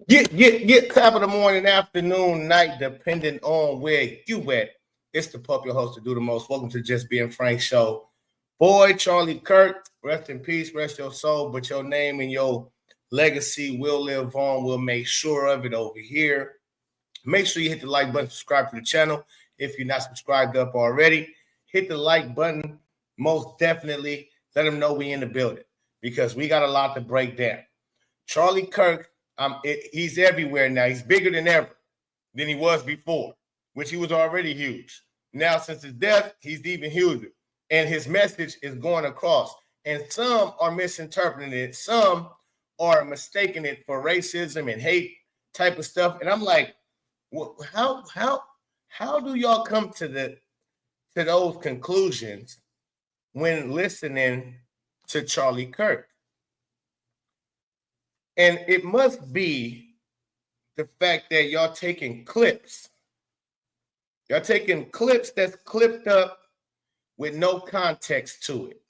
Get top of the morning, afternoon, night, depending on where you at. It's the pup, your host to do the most. Welcome to Just Being Frank show. Boy, Charlie Kirk, rest in peace, rest your soul, but your name and your legacy will live on. We'll make sure of it over here. Make sure you hit the like button, subscribe to the channel. If you're not subscribed up already, hit the like button. Most definitely let them know we in the building because we got a lot to break down. Charlie Kirk, he's everywhere now. He's bigger than ever than he was before, which he was already huge. Now, since his death, he's even huger. And his message is going across. And some are misinterpreting it. Some are mistaking it for racism and hate type of stuff. And I'm like, well, how do y'all come to those conclusions when listening to Charlie Kirk? And it must be the fact that y'all taking clips. Y'all taking clips that's clipped up with no context to it.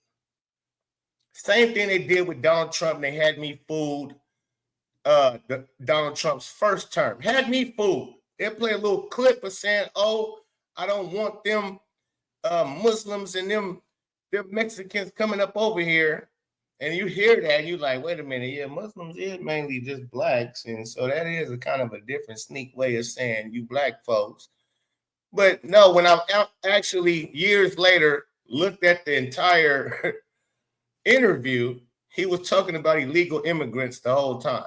Same thing they did with Donald Trump. They had me fooled. Donald Trump's first term had me fooled. They play a little clip of saying, "Oh, I don't want them Muslims and them Mexicans coming up over here." And you hear that, and you're like, wait a minute, yeah, Muslims is mainly just blacks. And so that is a kind of a different sneak way of saying you black folks. But no, when I actually years later looked at the entire interview, he was talking about illegal immigrants the whole time.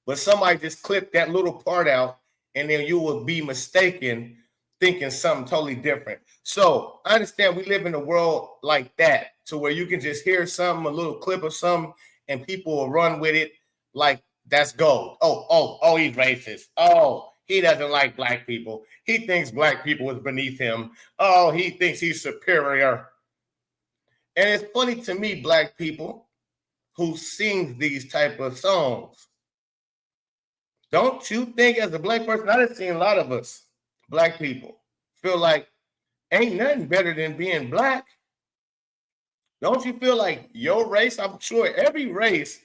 But somebody just clipped that little part out, and then you will be mistaken thinking something totally different. So I understand we live in a world like that, to where you can just hear something, a little clip of something, and people will run with it like that's gold. Oh, he's racist. Oh, he doesn't like black people. He thinks black people is beneath him. Oh, he thinks he's superior. And it's funny to me, black people who sing these type of songs. Don't you think as a black person, I've seen a lot of us, black people, feel like ain't nothing better than being black? Don't you feel like your race, I'm sure every race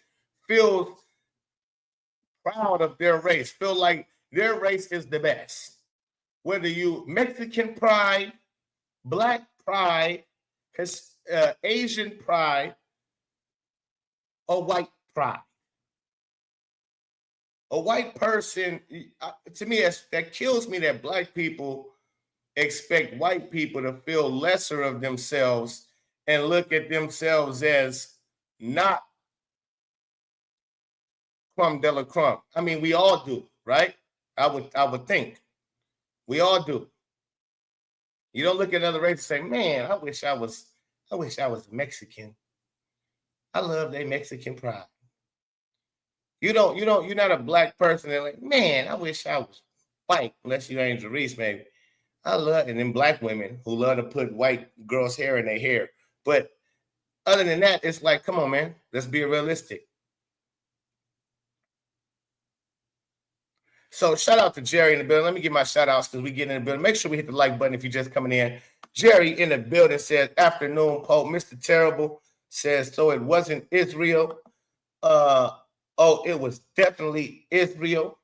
feels proud of their race, feel like their race is the best. Whether you Mexican pride, black pride, Asian pride, or white pride. A white person, to me, that kills me that black people expect white people to feel lesser of themselves and look at themselves as not crumb de la crumb. I mean, we all do, right? I would think we all do. You don't look at another race and say, "Man, I wish I was Mexican. I love their Mexican pride." You're not a black person and like, "Man, I wish I was white," unless you Angel Reese, maybe. I love, and then black women who love to put white girls' hair in their hair. But other than that, it's like, come on, man, let's be realistic. So shout out to Jerry in the building. Let me give my shout outs because we get in the building. Make sure we hit the like button if you're just coming in. Jerry in the building says, afternoon, Pope. Mr. Terrible says, so it wasn't Israel. It was definitely Israel.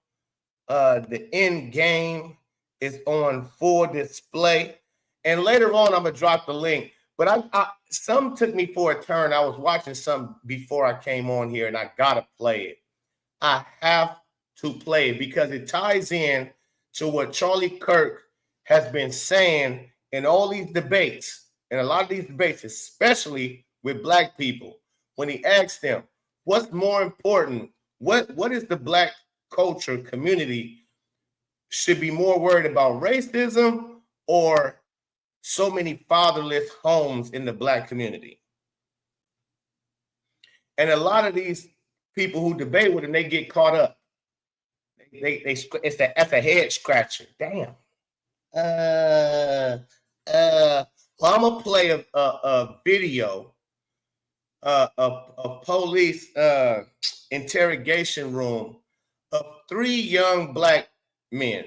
The end game is on full display. And later on, I'm going to drop the link. But some took me for a turn. I was watching some before I came on here, and I got to play it. I have to play it because it ties in to what Charlie Kirk has been saying in all these debates, and a lot of these debates, especially with black people, when he asked them, what's more important? What is the black culture community should be more worried about, racism or so many fatherless homes in the black community? And a lot of these people who debate with him, they get caught up. That's a head scratcher. Damn. Well, I'm gonna play a video, a police interrogation room of 3 young black men.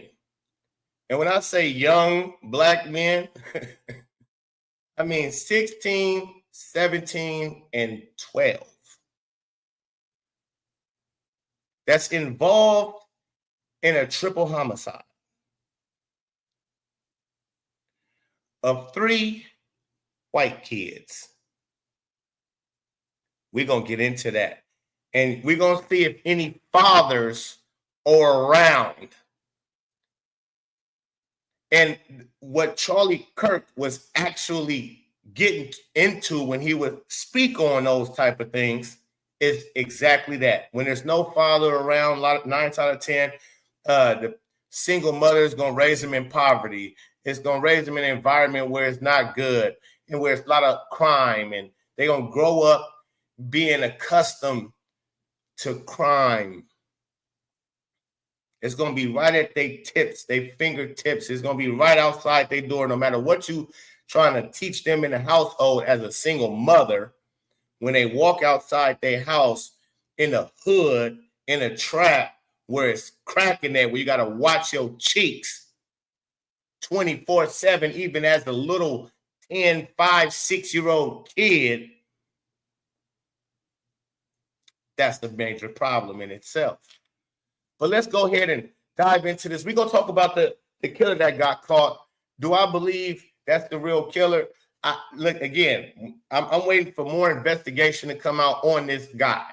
And when I say young black men, I mean 16, 17, and 12. that's involved in a triple homicide of 3 white kids. We're going to get into that. And we're going to see if any fathers are around. And what Charlie Kirk was actually getting into when he would speak on those type of things is exactly that. When there's no father around, 9 out of 10, the single mother is going to raise them in poverty. It's going to raise them in an environment where it's not good and where it's a lot of crime, and they're going to grow up being accustomed to crime. It's going to be right at their tips, their fingertips. It's going to be right outside their door, no matter what you trying to teach them in the household as a single mother. When they walk outside their house in a hood, in a trap where it's cracking there, where you got to watch your cheeks 24/7, even as a little 10, 5, 6-year-old kid, that's the major problem in itself. But let's go ahead and dive into this. We're going to talk about the killer that got caught. Do I believe that's the real killer? Look, again, I'm waiting for more investigation to come out on this guy.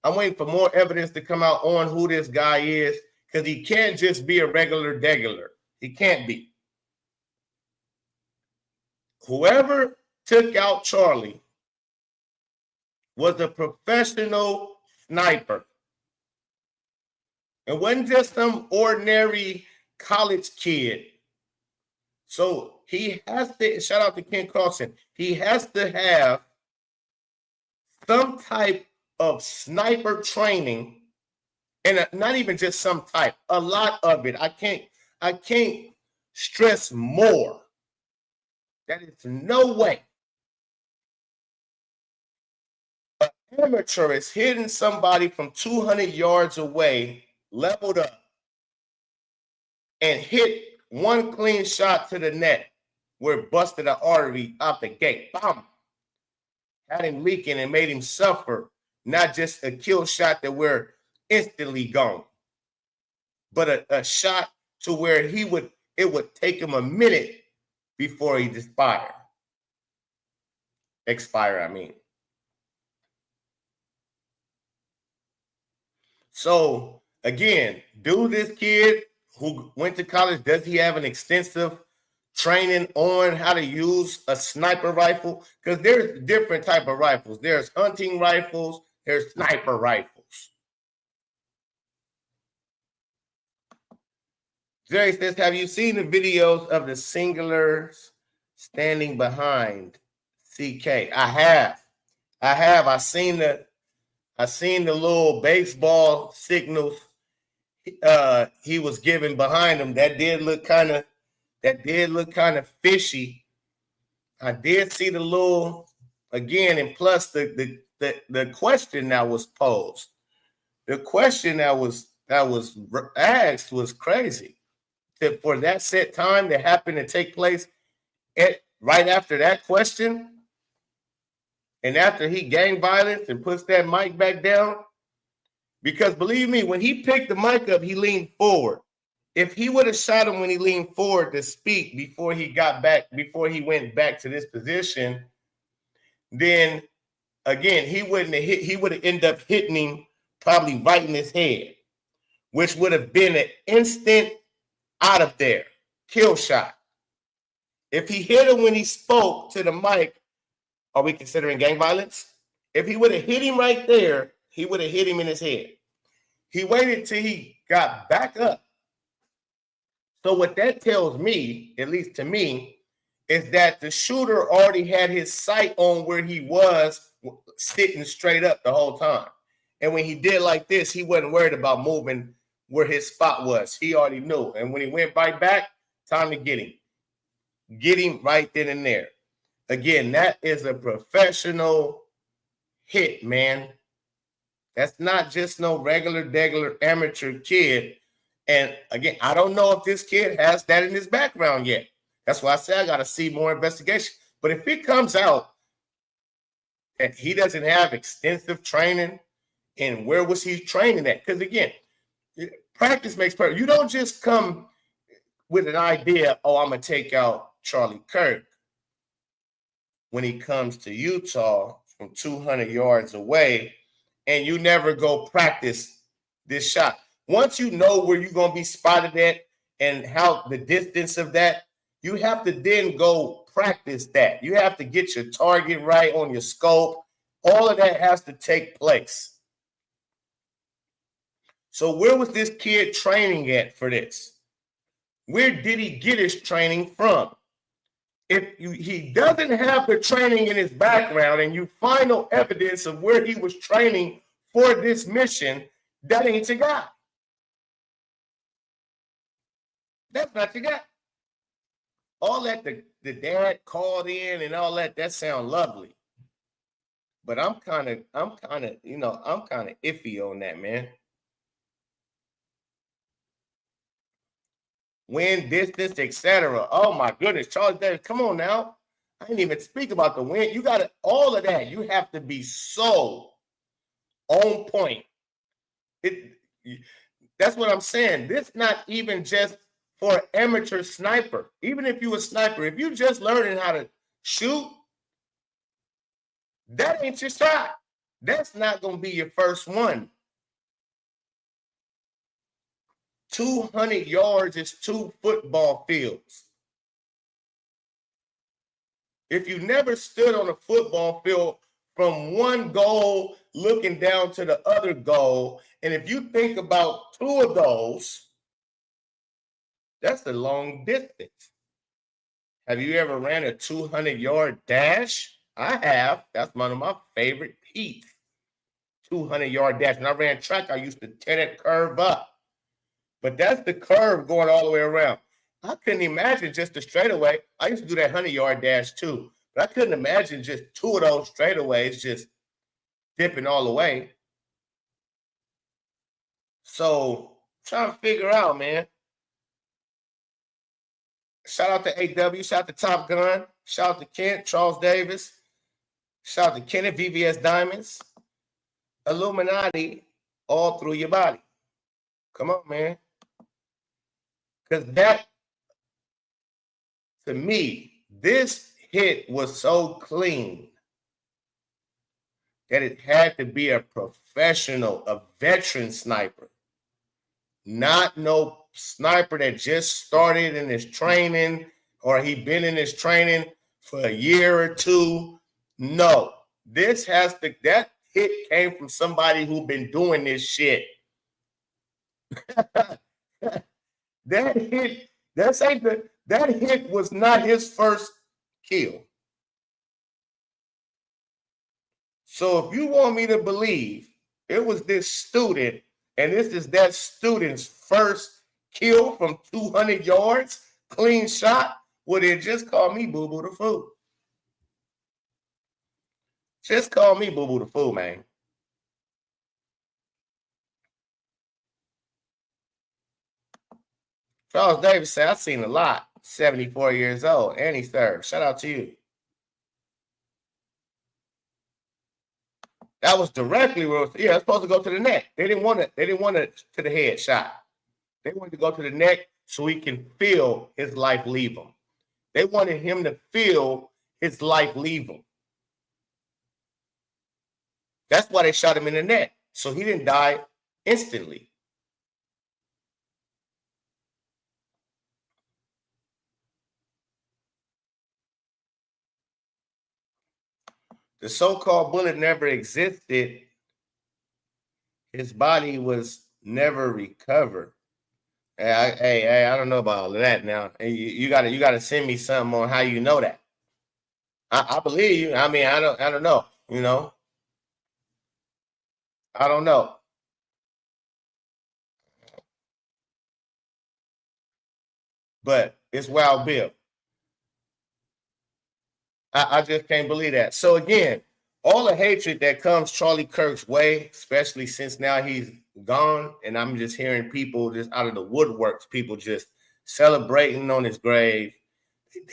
I'm waiting for more evidence to come out on who this guy is, because he can't just be a regular degular. He can't be. Whoever took out Charlie was a professional sniper. It wasn't just some ordinary college kid. So he has to, shout out to Ken Carlson, he has to have some type of sniper training, and not even just some type, a lot of it. I can't stress more that it's no way an amateur is hitting somebody from 200 yards away, leveled up, and hit one clean shot to the net where it busted an artery out the gate. Bam! Had him leaking and made him suffer. Not just a kill shot that we're instantly gone, but a shot to where it would take him a minute before he expire, I mean. So again, do this kid who went to college, does he have an extensive training on how to use a sniper rifle? Because there's different type of rifles. There's hunting rifles, there's sniper rifles. Jerry says, have you seen the videos of the singulars standing behind CK? I have. I seen the little baseball signals he was giving behind him. That did look kind of fishy. I did see the little, again, and plus the question that was posed. The question that was asked was crazy. For that set time that happened to take place right after that question, and after he gang violence and puts that mic back down, because believe me, when he picked the mic up, he leaned forward. If he would have shot him when he leaned forward to speak before he went back to this position, then again, he would have ended up hitting him probably right in his head, which would have been an instant out of there kill shot. If he hit him when he spoke to the mic, are we considering gang violence? If he would have hit him right there, he would have hit him in his head. He waited till he got back up. So what that tells me, at least to me, is that the shooter already had his sight on where he was sitting straight up the whole time. And when he did like this, he wasn't worried about moving where his spot was. He already knew. And when he went right back, time to get him. Get him right then and there. Again, that is a professional hit, man. That's not just no regular amateur kid. And again, I don't know if this kid has that in his background yet. That's why I say I got to see more investigation. But if it comes out that he doesn't have extensive training And where was he training at? Because again, practice makes perfect. You don't just come with an idea, oh, I'm going to take out Charlie Kirk when he comes to Utah from 200 yards away, and you never go practice this shot. Once you know where you're going to be spotted at and how the distance of that, you have to then go practice that. You have to get your target right on your scope. All of that has to take place. So where was this kid training at for this? Where did he get his training from? If he doesn't have the training in his background and you find no evidence of where he was training for this mission, that ain't your guy. That's not your guy. All that the dad called in and all that sounds lovely. But I'm kind of iffy on that, man. Wind, distance, etc. Oh my goodness, Charles Davis, come on now. I didn't even speak about the wind. You got to, all of that. You have to be so on point. That's what I'm saying. This not even just for an amateur sniper. Even if you a sniper, if you just learning how to shoot, that ain't your shot. That's not going to be your first one. 200 yards is 2 football fields. If you never stood on a football field from one goal looking down to the other goal, and if you think about 2 of those, that's a long distance. Have you ever ran a 200-yard dash? I have. That's one of my favorite heats. 200-yard dash. When I ran track, I used to tear that curve up. But that's the curve going all the way around. I couldn't imagine just a straightaway. I used to do that 100-yard dash too. But I couldn't imagine just 2 of those straightaways just dipping all the way. So, trying to figure out, man. Shout out to AW. Shout out to Top Gun. Shout out to Kent, Charles Davis. Shout out to Kenneth, VVS Diamonds. Illuminati all through your body. Come on, man. Because that, to me, this hit was so clean that it had to be a professional, a veteran sniper. Not no sniper that just started in his training or he been in his training for a year or 2. No, this has to, that hit came from somebody who been doing this shit. That hit was not his first kill. So if you want me to believe it was this student and this is that student's first kill from 200 yards, clean shot, well, then just call me Boo Boo the Fool. Just call me Boo Boo the Fool, man. Charles Davis said, I've seen a lot. 74 years old, and he served. Shout out to you. That was directly where it was, it's supposed to go to the neck. They didn't want it to the head shot. They wanted to go to the neck so he can feel his life leave him. They wanted him to feel his life leave him. That's why they shot him in the neck. So he didn't die instantly. The so-called bullet never existed. His body was never recovered. Hey, I don't know about all of that now. You gotta send me something on how you know that. I believe you. I mean, I don't know. You know, I don't know. But it's Wild Bill. I just can't believe that. So again, all the hatred that comes Charlie Kirk's way, especially since now he's gone, and I'm just hearing people just out of the woodworks, people just celebrating on his grave,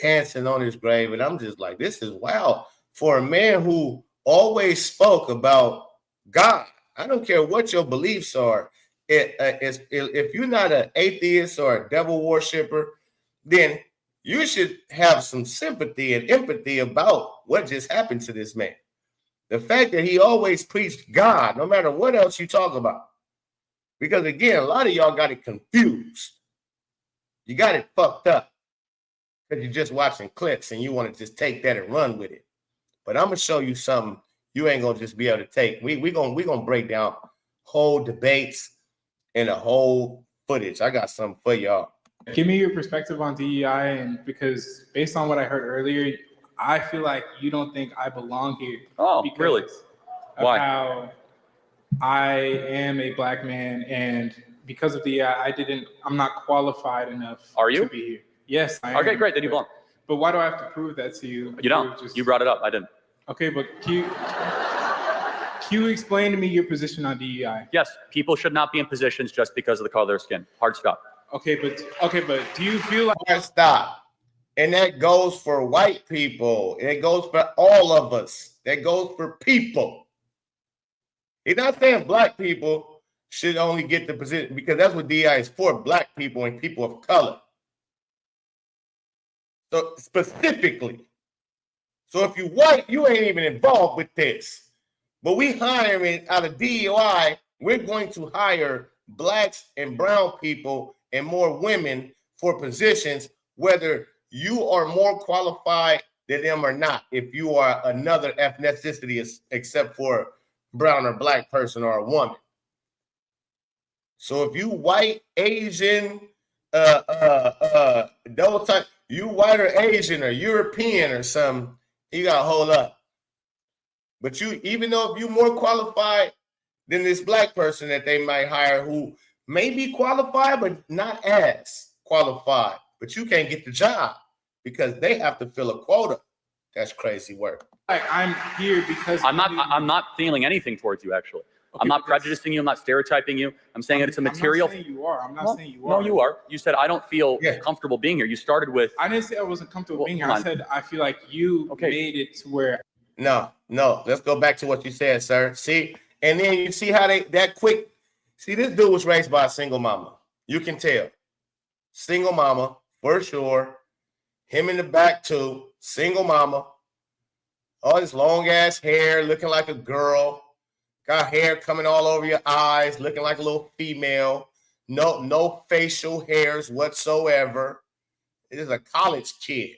dancing on his grave, and I'm just like, this is wild for a man who always spoke about God. I don't care what your beliefs are. If you're not an atheist or a devil worshiper, then you should have some sympathy and empathy about what just happened to this man. The fact that he always preached God, no matter what else you talk about. Because again, a lot of y'all got it confused. You got it fucked up because you're just watching clips and you want to just take that and run with it. But I'm gonna show you something you ain't gonna just be able to take. We're gonna break down whole debates and the whole footage. I got something for y'all. Give me your perspective on DEI, and because based on what I heard earlier, I feel like you don't think I belong here. Oh, really? Why? How I am a black man, and because of DEI, I'm not qualified enough. Are you? To be here. Yes, I am. Okay, great. Then you belong. But why do I have to prove that to you? You don't. You brought it up. I didn't. Okay, but can you explain to me your position on DEI? Yes, people should not be in positions just because of the color of their skin. Hard stop. Okay, but do you feel like hard stop? And that goes for white people. It goes for all of us. That goes for people. He's not saying black people should only get the position, because that's what DEI is for, black people and people of color. So specifically. So if you white, you ain't even involved with this. But we hiring out of DEI, we're going to hire blacks and brown people and more women for positions, whether you are more qualified than them or not, if you are another ethnicity except for brown or black person or a woman. So if you white, Asian, those type, you white or Asian or European or something, you gotta hold up. But you, even though if you're more qualified than this black person that they might hire, who may be qualified but not as qualified, but you can't get the job because they have to fill a quota. That's crazy work. Like I'm here because I'm not feeling anything towards you, actually. Okay, I'm not prejudicing you. I'm not stereotyping you. I'm saying it's a material. I'm not saying you are. I'm not saying you are. No, you are. You said I don't feel comfortable being here. You started with. I didn't say I wasn't comfortable being here. I said I feel like you made it to where. No. Let's go back to what you said, sir. See, and then you see how that quick. See, this dude was raised by a single mama. You can tell. Single mama, for sure. Him in the back too. Single mama. All this long ass hair, looking like a girl. Got hair coming all over your eyes, looking like a little female. No facial hairs whatsoever. It is a college kid.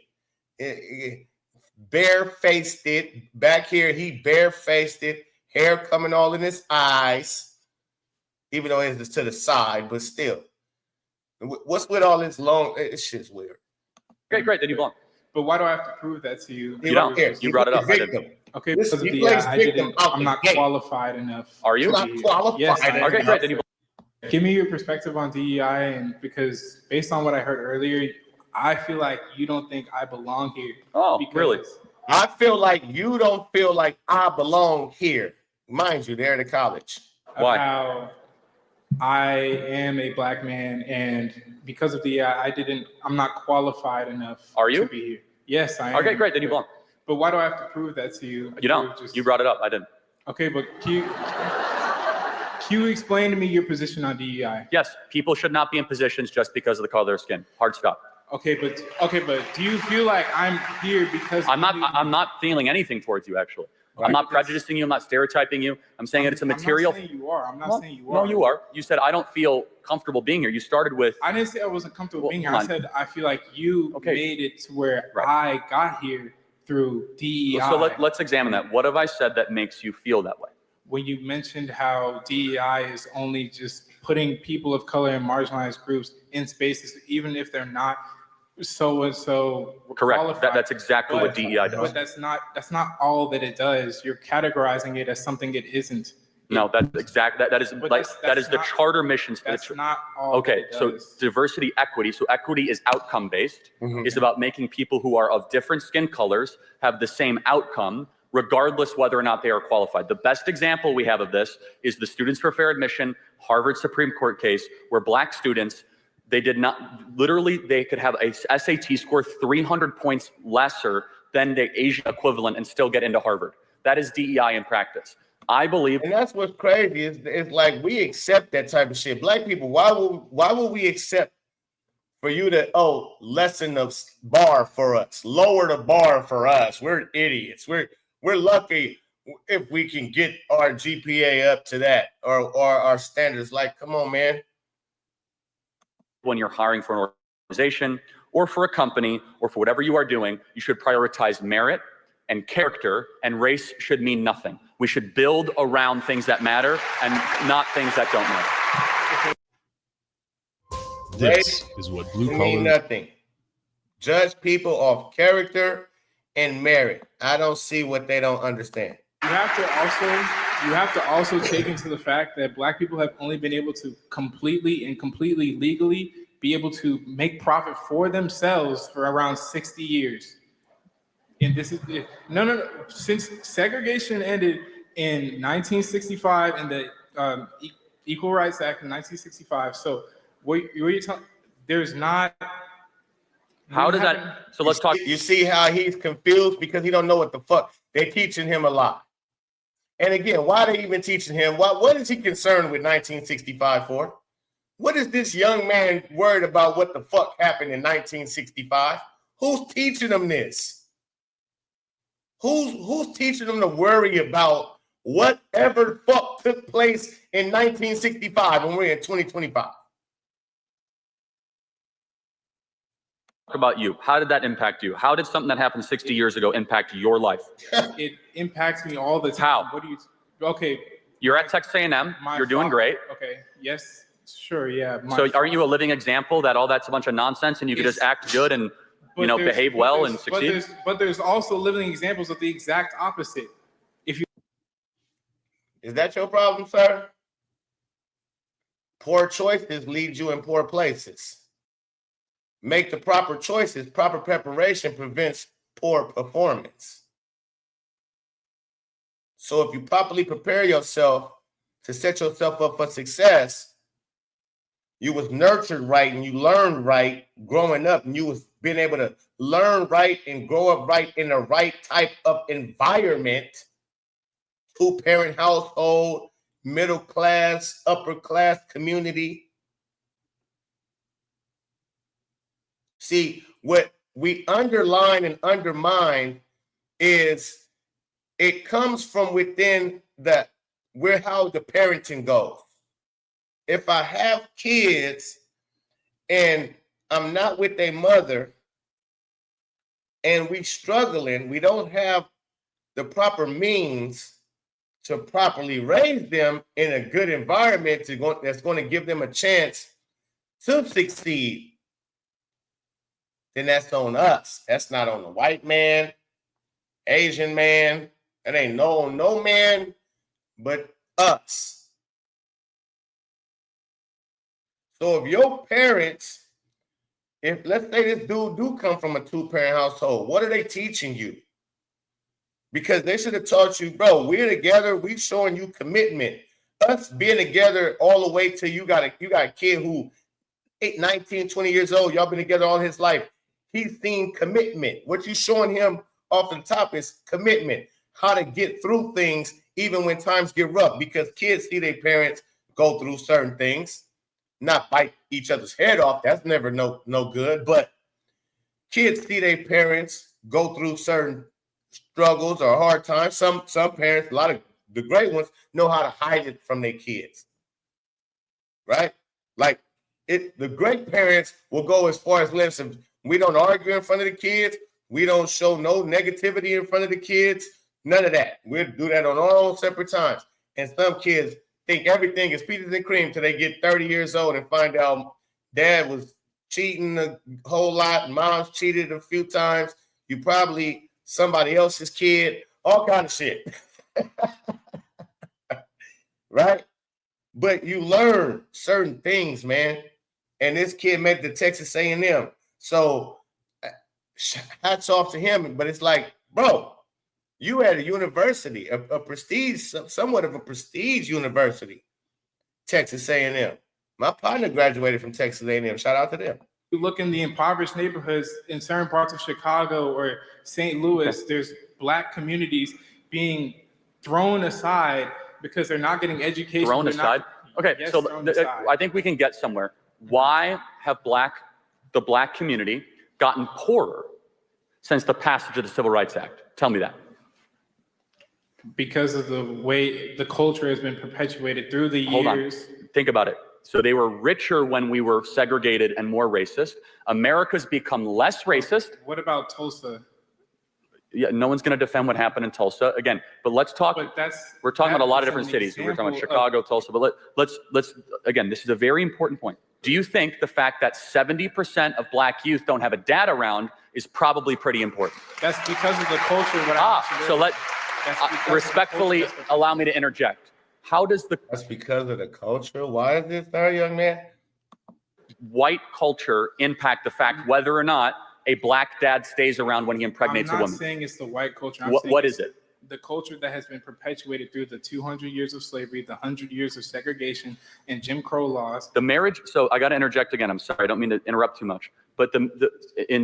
Barefaced it. Back here, he barefaced it. Hair coming all in his eyes. Even though it's to the side, but still. What's with all this long? It's shit's weird. Okay, great. Then you belong. But why do I have to prove that to you? You don't. You brought it up. I didn't. Okay, because of the I'm not qualified enough. Are you? Not qualified. Yes, okay, great. Then you belong. Give me your perspective on DEI, and because based on what I heard earlier, I feel like you don't think I belong here. Oh, really? I feel like you don't feel like I belong here. Mind you, they're in college. Why? How I am a black man, and because of DEI, I'm not qualified enough. Are you? To be here. Yes, I am. Okay, great. Then you belong. But why do I have to prove that to you? You don't. You brought it up. I didn't. Okay, but can you explain to me your position on DEI? Yes, people should not be in positions just because of the color of their skin. Hard stop. Okay, but do you feel like I'm here because I'm not feeling anything towards you, actually. I'm not prejudicing you. I'm not stereotyping you. I'm saying it's a material. I'm not saying you are. I'm not saying you are. No, you are. You said I don't feel comfortable being here. You started with. I didn't say I wasn't comfortable being here. I said I feel like you made it to where I got here through DEI. So let's examine that. What have I said that makes you feel that way? When you mentioned how DEI is only just putting people of color and marginalized groups in spaces, even if they're not so and so correct. That's exactly what DEI does. But that's not all that it does. You're categorizing it as something it isn't. No, that's exact. That is the charter mission. That's not all. Okay, so diversity, equity. So equity is outcome based. It's about making people who are of different skin colors have the same outcome, regardless whether or not they are qualified. The best example we have of this is the Students for Fair Admission Harvard Supreme Court case, where black students, they could have a SAT score 300 points lesser than the Asian equivalent and still get into Harvard. That is DEI in practice. I believe, And that's what's crazy. It's like we accept that type of shit. Black people, why will we accept for you to lessen the bar for us, lower the bar for us? We're idiots. We're lucky if we can get our GPA up to that or our standards. Like, come on, man. when you're hiring for an organization or for a company or for whatever you are doing, you should prioritize merit and character, and race should mean nothing. We should build around things that matter and not things that don't matter. This is what blue Mean collar. nothing. Judge people off character and merit. I don't see what they don't understand. You have to also take into the fact that Black people have only been able to completely legally be able to make profit for themselves for around 60 years. And this is no. Since segregation ended in 1965 and the Equal Rights Act in 1965. So what you're talking, there's not. How does that? So let's talk. You see how he's confused because he don't know what the fuck they're teaching him a lot. And again, why are they even teaching him? What is he concerned with 1965 for? What is this young man worried about? What the fuck happened in 1965? Who's teaching him this? Who's teaching them to worry about whatever fuck took place in 1965 when we're in 2025? Talk about you. How did that impact you? How did something that happened 60 years ago impact your life? It impacts me all the time. How? What do you? Okay. You're at Texas A&M. You're doing great. Okay. Yes. Sure. Yeah. So aren't you a living example that all that's a bunch of nonsense and you could just act good and behave well and succeed? But there's also living examples of the exact opposite. Is that your problem, sir? Poor choices lead you in poor places. Make the proper choices. Proper preparation prevents poor performance. So if you properly prepare yourself to set yourself up for success, you was nurtured right and you learned right growing up, and you was being able to learn right and grow up right in the right type of environment. Two-parent household, middle class, upper class community. See, what we underline and undermine is it comes from within how the parenting goes. If I have kids and I'm not with their mother and we struggling, we don't have the proper means to properly raise them in a good environment that's going to give them a chance to succeed, then that's on us. That's not on the white man, Asian man. That ain't no man but us. So if your parents, if let's say this dude do come from a two-parent household, what are they teaching you? Because they should have taught you, bro, we're together, we showing you commitment. Us being together all the way till you got a kid who 19, 20 years old, y'all been together all his life. He's seen commitment. What you showing him off the top is commitment, how to get through things even when times get rough, because kids see their parents go through certain things, not bite each other's head off. That's never no good, but kids see their parents go through certain struggles or hard times. Some parents, a lot of the great ones, know how to hide it from their kids, right? Like the great parents will go as far as listen, we don't argue in front of the kids. We don't show no negativity in front of the kids. None of that. We'll do that on our own separate times. And some kids think everything is peaches and cream till they get 30 years old and find out dad was cheating a whole lot, mom's cheated a few times. You probably somebody else's kid, all kind of shit. Right? But you learn certain things, man. And this kid made the Texas A&M. So hats off to him. But it's like, bro, you at a university, a prestige, somewhat of a prestige university, Texas A&M. My partner graduated from Texas A&M. Shout out to them. You look in the impoverished neighborhoods in certain parts of Chicago or St. Louis, there's Black communities being thrown aside because they're not getting education. Thrown aside? Okay, yes, so thrown aside. I think we can get somewhere. Why have the black community gotten poorer since the passage of the Civil Rights Act? Tell me that. Because of the way the culture has been perpetuated through the Hold years. on. Think about it. So they were richer when we were segregated and more racist. America's become less racist. What about Tulsa? Yeah, no one's going to defend what happened in Tulsa again. But let's talk. But we're talking about a lot of that's different an cities. We're talking about example Chicago, Tulsa. But let's again. This is a very important point. Do you think the fact that 70% of black youth don't have a dad around is probably pretty important? That's because of the culture. Respectfully allow me to interject. How does That's because of the culture. Why is this, sir, young man? white culture impact the fact whether or not a black dad stays around when he impregnates a woman? I'm not saying it's the white culture. What is it? The culture that has been perpetuated through the 200 years of slavery, the 100 years of segregation, and Jim Crow laws. The marriage. So I got to interject again. I'm sorry. I don't mean to interrupt too much. But in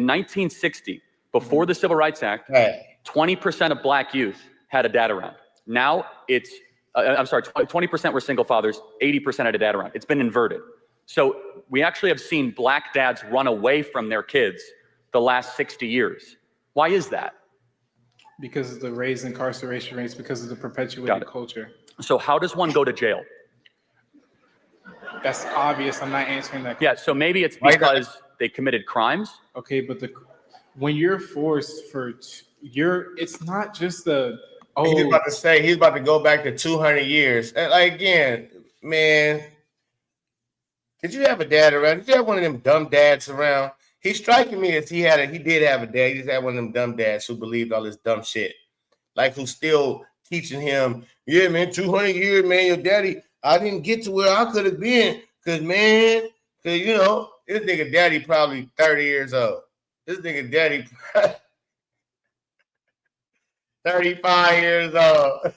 1960, before the Civil Rights Act, 20% of black youth had a dad around. Now it's, I'm sorry, 20% were single fathers, 80% had a dad around. It's been inverted. So we actually have seen black dads run away from their kids the last 60 years. Why is that? Because of the raised incarceration rates, because of the perpetuated culture. So how does one go to jail? That's obvious. I'm not answering that question. Yeah, so maybe it's because they committed crimes. Okay, but when you're forced it's not just the, He's about to say, he's about to go back to 200 years. And like, again, man, did you have a dad around? Did you have one of them dumb dads around? He's striking me as he did have a dad. He just had one of them dumb dads who believed all this dumb shit. Like, who's still teaching him, yeah, man, 200 years, man, your daddy, I didn't get to where I could have been. Cause you know, this nigga daddy probably 30 years old. This nigga daddy 35 years old.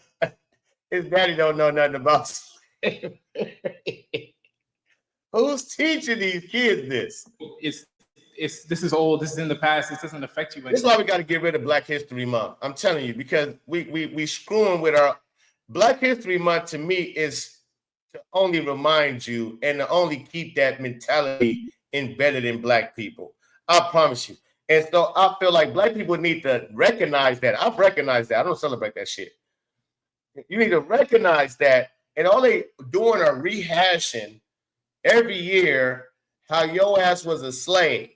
His daddy don't know nothing about slavery. Who's teaching these kids this? This is old. This is in the past. This doesn't affect you anymore. This is why we got to get rid of Black History Month. I'm telling you, because we screwing with our Black History Month. To me, is to only remind you and to only keep that mentality embedded in Black people. I promise you. And so I feel like Black people need to recognize that. I've recognized that. I don't celebrate that shit. You need to recognize that. And all they doing are rehashing every year how your ass was a slave.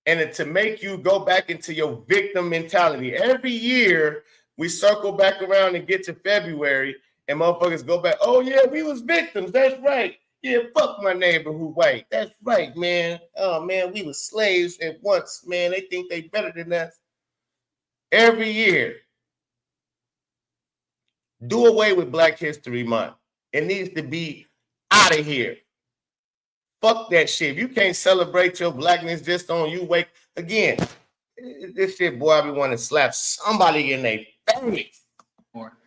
And to make you go back into your victim mentality. Every year, we circle back around and get to February, and motherfuckers go back, oh, yeah, we was victims. That's right. Yeah, fuck my neighbor who white. That's right, man. Oh, man, we was slaves at once, man. They think they better than us. Every year. Do away with Black History Month. It needs to be out of here. Fuck that shit. If you can't celebrate your blackness just on you wake again. This shit, boy, I be wanting to slap somebody in their face.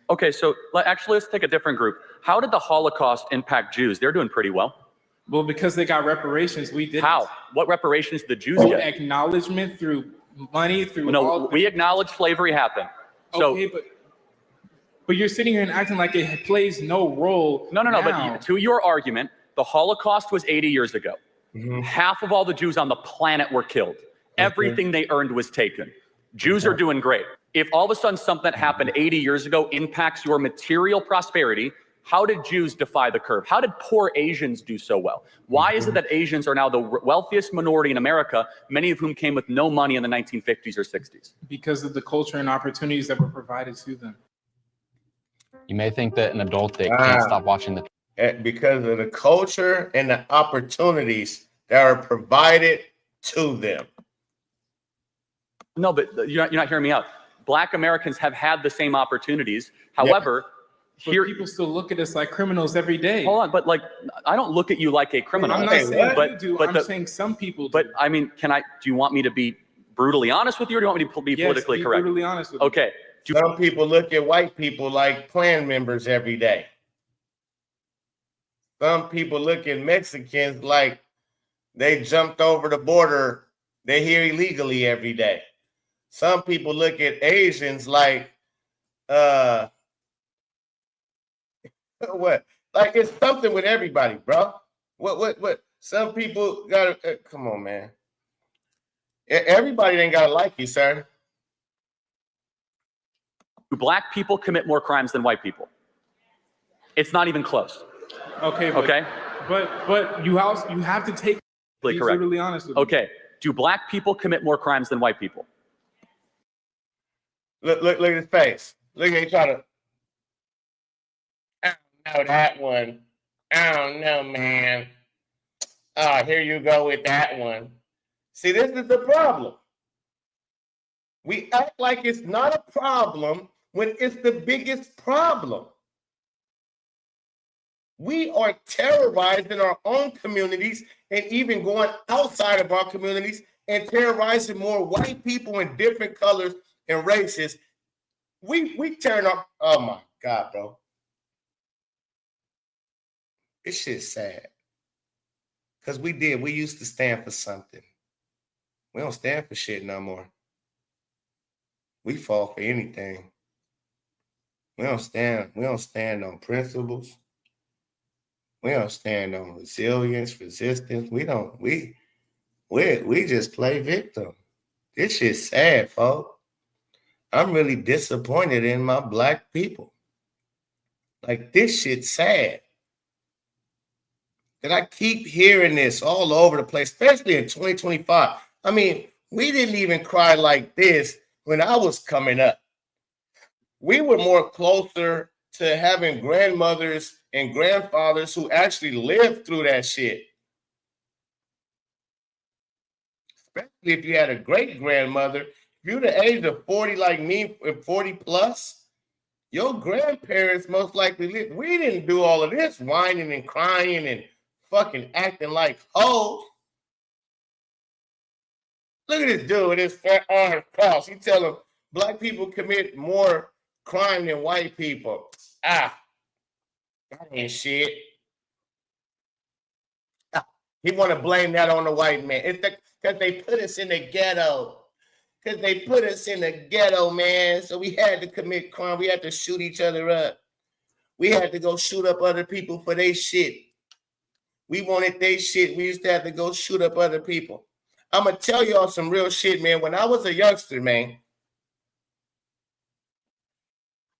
Okay, so actually, let's take a different group. How did the Holocaust impact Jews? They're doing pretty well. Well, because they got reparations, we didn't. How? What reparations did the Jews get? Acknowledgement through money, through. No, we acknowledge slavery happened. So, okay, but you're sitting here and acting like it plays no role. No. But to your argument, the Holocaust was 80 years ago. Mm-hmm. Half of all the Jews on the planet were killed. Everything they earned was taken. Jews are doing great. If all of a sudden something that happened 80 years ago impacts your material prosperity, how did Jews defy the curve? How did poor Asians do so well? Why is it that Asians are now the wealthiest minority in America, many of whom came with no money in the 1950s or 60s? Because of the culture and opportunities that were provided to them. You may think that an adult that can't stop watching the because of the culture and the opportunities that are provided to them. No, but you're not hearing me out. Black Americans have had the same opportunities. However, here people still look at us like criminals every day. Hold on, but like I don't look at you like a criminal. I'm not saying you do. I'm saying some people do. But I mean, do you want me to be brutally honest with you, or do you want me to be politically correct? Brutally honest with you. Okay. Some people look at white people like Klan members every day. Some people look at Mexicans like they jumped over the border. They're here illegally every day. Some people look at Asians like what? Like it's something with everybody, bro. What? Some people gotta come on, man. Everybody ain't gotta like you, sir. Do black people commit more crimes than white people? It's not even close. Okay. But you have to take. Be brutally honest with me. Okay. Do black people commit more crimes than white people? Look at his face. Look at him trying to. I don't know that one. I don't know, man. Oh, here you go with that one. See, this is the problem. We act like it's not a problem when it's the biggest problem. We are terrorizing our own communities and even going outside of our communities and terrorizing more white people in different colors and races. We turn up. Oh my God, bro. This shit's sad. Because we used to stand for something. We don't stand for shit no more. We fall for anything. We don't stand on principles. We don't stand on resilience, resistance. We just play victim. This shit's sad, folks. I'm really disappointed in my black people. Like, this shit's sad. And I keep hearing this all over the place, especially in 2025. I mean, we didn't even cry like this when I was coming up. We were more closer to having grandmothers and grandfathers who actually lived through that shit. Especially if you had a great grandmother. If you're the age of 40 like me, 40 plus, your grandparents most likely lived. We didn't do all of this whining and crying and fucking acting like hoes. Look at this dude with his fat arm cross. He tell him black people commit more crime than white people. That ain't shit. He want to blame that on the white man. It's because they put us in the ghetto. Because they put us in the ghetto, man. So we had to commit crime. We had to shoot each other up. We had to go shoot up other people for their shit. We wanted their shit. We used to have to go shoot up other people. I'm going to tell y'all some real shit, man. When I was a youngster, man,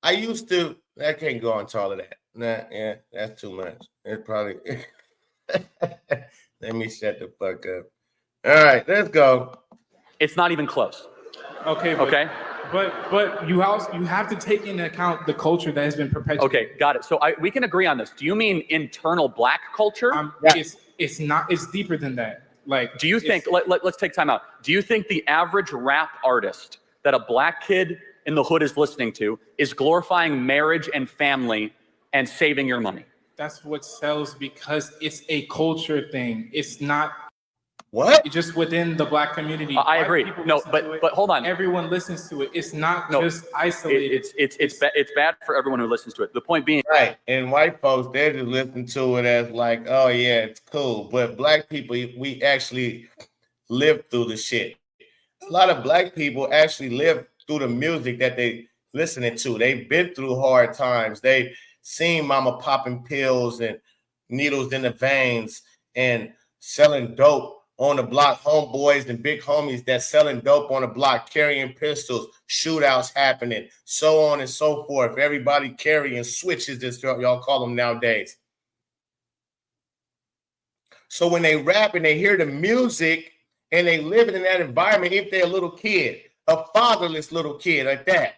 I can't go into all of that. Yeah, that's too much. It probably, let me shut the fuck up. All right, let's go. It's not even close. Okay. But you have to take into account the culture that has been perpetuated. Okay, got it. So we can agree on this. Do you mean internal black culture? Yeah. It's not. It's deeper than that. Like, do you think? Let's take time out. Do you think the average rap artist that a black kid in the hood is listening to is glorifying marriage and family and saving your money? That's what sells because it's a culture thing. It's not. What? Just within the black community. I agree. No, but hold on. Everyone listens to it. It's not just isolated. It's bad for everyone who listens to it. The point being, right? And white folks, they just listen to it as like, oh yeah, it's cool. But black people, we actually live through the shit. A lot of black people actually live through the music that they listening to. They've been through hard times. They've seen mama popping pills and needles in the veins and selling dope on the block, homeboys and big homies that selling dope on the block, carrying pistols, shootouts happening, so on and so forth. Everybody carrying switches, as y'all call them nowadays. So when they rap and they hear the music and they live in that environment, if they're a little kid, a fatherless little kid like that,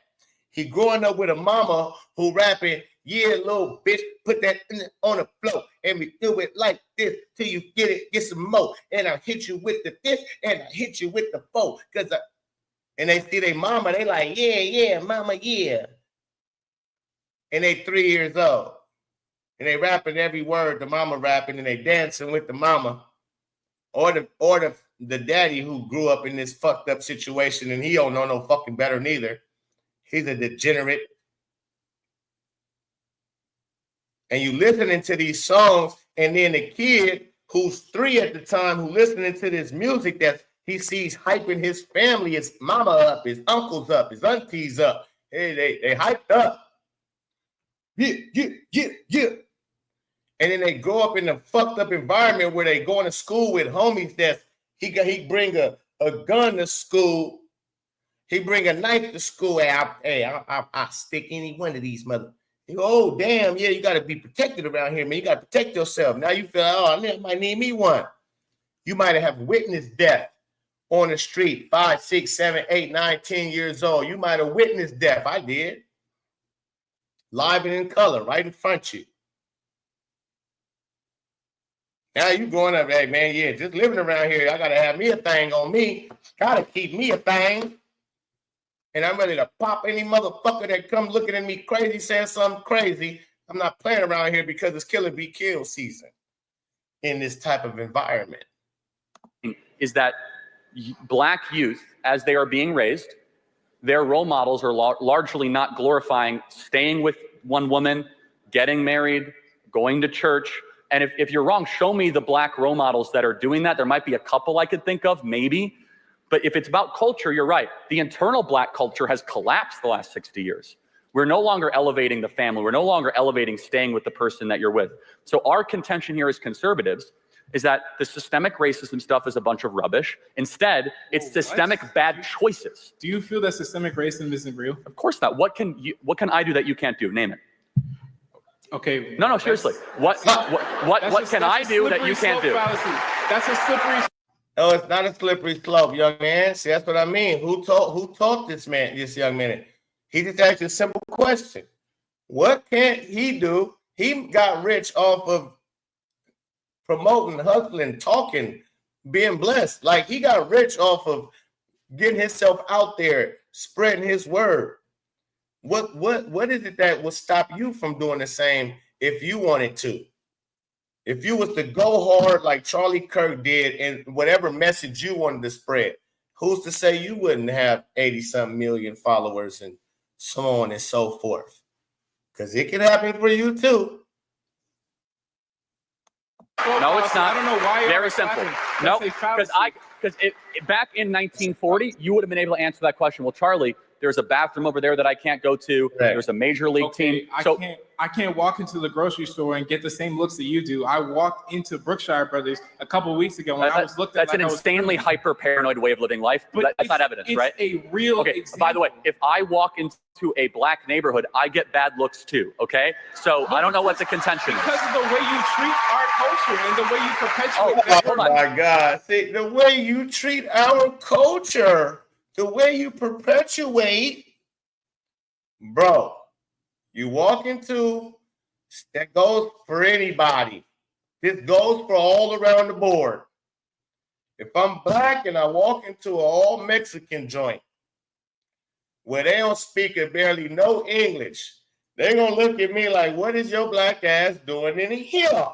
he growing up with a mama who rapping, yeah, little bitch, put that on the floor and we do it like this till you get some more. And I hit you with the fifth and I hit you with the four. And they see their mama, they like, yeah, mama, yeah. And they 3 years old. And they rapping every word the mama rapping and they dancing with the mama. Or the daddy who grew up in this fucked up situation and he don't know no fucking better neither. He's a degenerate. And you listening to these songs, and then the kid who's 3 at the time, who listening to this music that he sees hyping his family, his mama up, his uncles up, his aunties up, Hey, they hyped up. Yeah. And then they grow up in a fucked up environment where they going to school with homies that he bring a gun to school. He bring a knife to school. I'll stick any one of these mother. You go, oh, damn, yeah, you got to be protected around here, man. You got to protect yourself. Now you feel, oh, I might need me one. You might have witnessed death on the street, 5, 6, 7, 8, 9, 10 years old. You might have witnessed death. I did. Live and in color, right in front of you. Now you growing up, hey, man, yeah, just living around here, I got to have me a thing on me. Got to keep me a thing. And I'm ready to pop any motherfucker that come looking at me crazy, saying something crazy. I'm not playing around here because it's kill or be killed season in this type of environment. Is that Black youth, as they are being raised, their role models are largely not glorifying staying with one woman, getting married, going to church. And if you're wrong, show me the Black role models that are doing that. There might be a couple I could think of, maybe. But if it's about culture, you're right. The internal Black culture has collapsed the last 60 years. We're no longer elevating the family. We're no longer elevating staying with the person that you're with. So our contention here as conservatives is that the systemic racism stuff is a bunch of rubbish. Instead, it's systemic bad choices. Do you feel that systemic racism isn't real? Of course not. What can I do that you can't do? Name it. Okay. No, seriously. What can I do that you can't do? That's a slippery. No, it's not a slippery slope, young man. See, that's what I mean. Who taught this young man? He just asked a simple question. What can't he do? He got rich off of promoting, hustling, talking, being blessed. Like he got rich off of getting himself out there, spreading his word. What is it that will stop you from doing the same if you wanted to? If you was to go hard like Charlie Kirk did and whatever message you wanted to spread, who's to say you wouldn't have 80-something million followers and so on and so forth? Because it can happen for you too. No, it's not. I don't know why. Very simple. No, because back in 1940, you would have been able to answer that question. Well, Charlie, there's a bathroom over there that I can't go to. Right. There's a major league team. I can't walk into the grocery store and get the same looks that you do. I walked into Brookshire Brothers a couple of weeks ago when I was looked at. That's an insanely hyper paranoid way of living life. But that's not evidence, right? It's a real example. By the way, if I walk into a Black neighborhood, I get bad looks too. Okay, so I don't know what the contention is. Because of the way you treat our culture and the way you perpetuate. Oh my God! See, the way you treat our culture, the way you perpetuate, bro. You walk into, that goes for anybody. This goes for all around the board. If I'm Black and I walk into an all Mexican joint where they don't speak or barely no English, they're going to look at me like, what is your Black ass doing in here?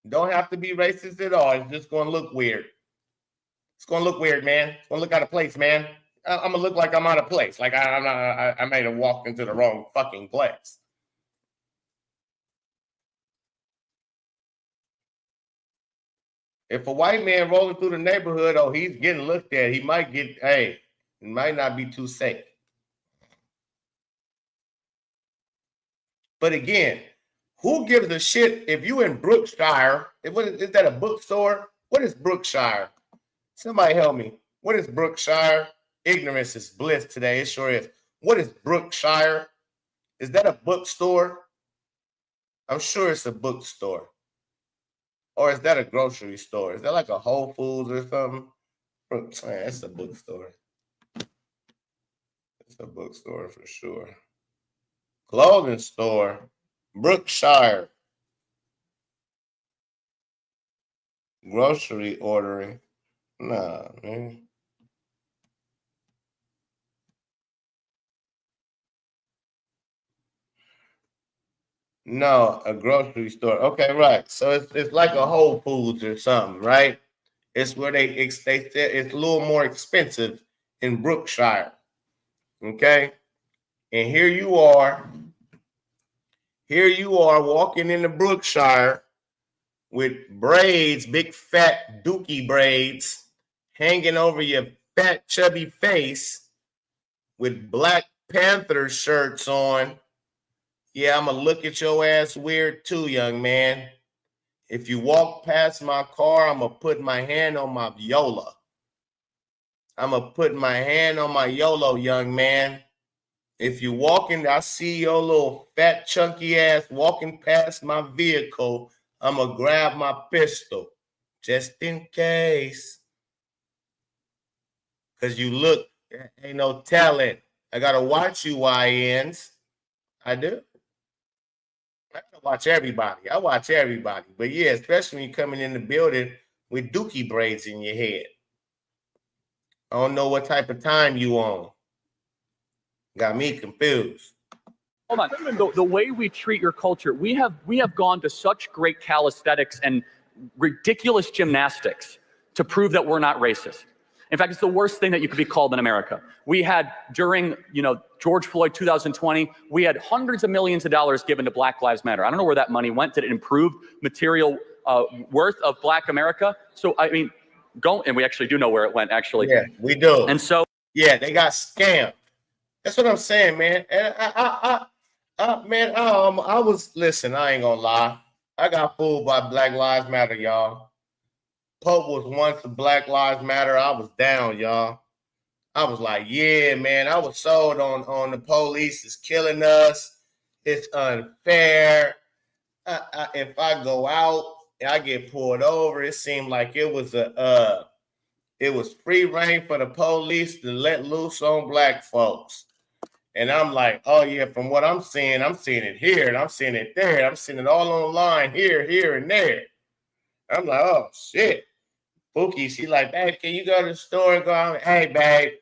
Don't have to be racist at all. It's just going to look weird. It's going to look weird, man. It's going to look out of place, man. I'm gonna look like I'm out of place. Like I might have walked into the wrong fucking place. If a white man rolling through the neighborhood, oh, he's getting looked at. He might get, it might not be too safe. But again, who gives a shit if you in Brookshire? Is that a bookstore? What is Brookshire? Somebody help me. What is Brookshire? Ignorance is bliss today. It sure is. What is Brookshire? Is that a bookstore? I'm sure it's a bookstore. Or is that a grocery store? Is that like a Whole Foods or something? Man, it's a bookstore. It's a bookstore for sure. Clothing store. Brookshire. Grocery ordering. Nah, man. No, a grocery store. Okay, right. So it's like a Whole Foods or something, right? It's where they said it's a little more expensive in Brookshire. Okay, and here you are walking into Brookshire with braids, big fat dookie braids hanging over your fat chubby face, with Black Panther shirts on, yeah, I'm gonna look at your ass weird too, young man. If you walk past my car, I'm gonna put my hand on my YOLO. I'm gonna put my hand on my YOLO, young man. If you walking, I see your little fat chunky ass walking past my vehicle, I'm gonna grab my pistol just in case. Cause you look, ain't no talent. I gotta watch you YNs. I do. I gotta watch everybody. I watch everybody. But yeah, especially when you're coming in the building with dookie braids in your head. I don't know what type of time you on. Got me confused. Hold on. The way we treat your culture, we have gone to such great calisthenics and ridiculous gymnastics to prove that we're not racist. In fact, it's the worst thing that you could be called in America. We had, during George Floyd 2020, we had hundreds of millions of dollars given to Black Lives Matter. I don't know where that money went. Did it improve material worth of Black America? So, I mean, and we actually do know where it went, actually. Yeah, we do. And so, yeah, they got scammed. That's what I'm saying, man. And I was, listen, I ain't gonna lie. I got fooled by Black Lives Matter, y'all. Pope was once a Black Lives Matter. I was down, y'all. I was like, yeah, man, I was sold on the police is killing us. It's unfair. If I go out and I get pulled over, it seemed like it was free reign for the police to let loose on Black folks. And I'm like, oh yeah, from what I'm seeing it here and I'm seeing it there. I'm seeing it all online here, and there. I'm like, oh shit. Pookie, she like, babe, can you go to the store and go, hey, babe,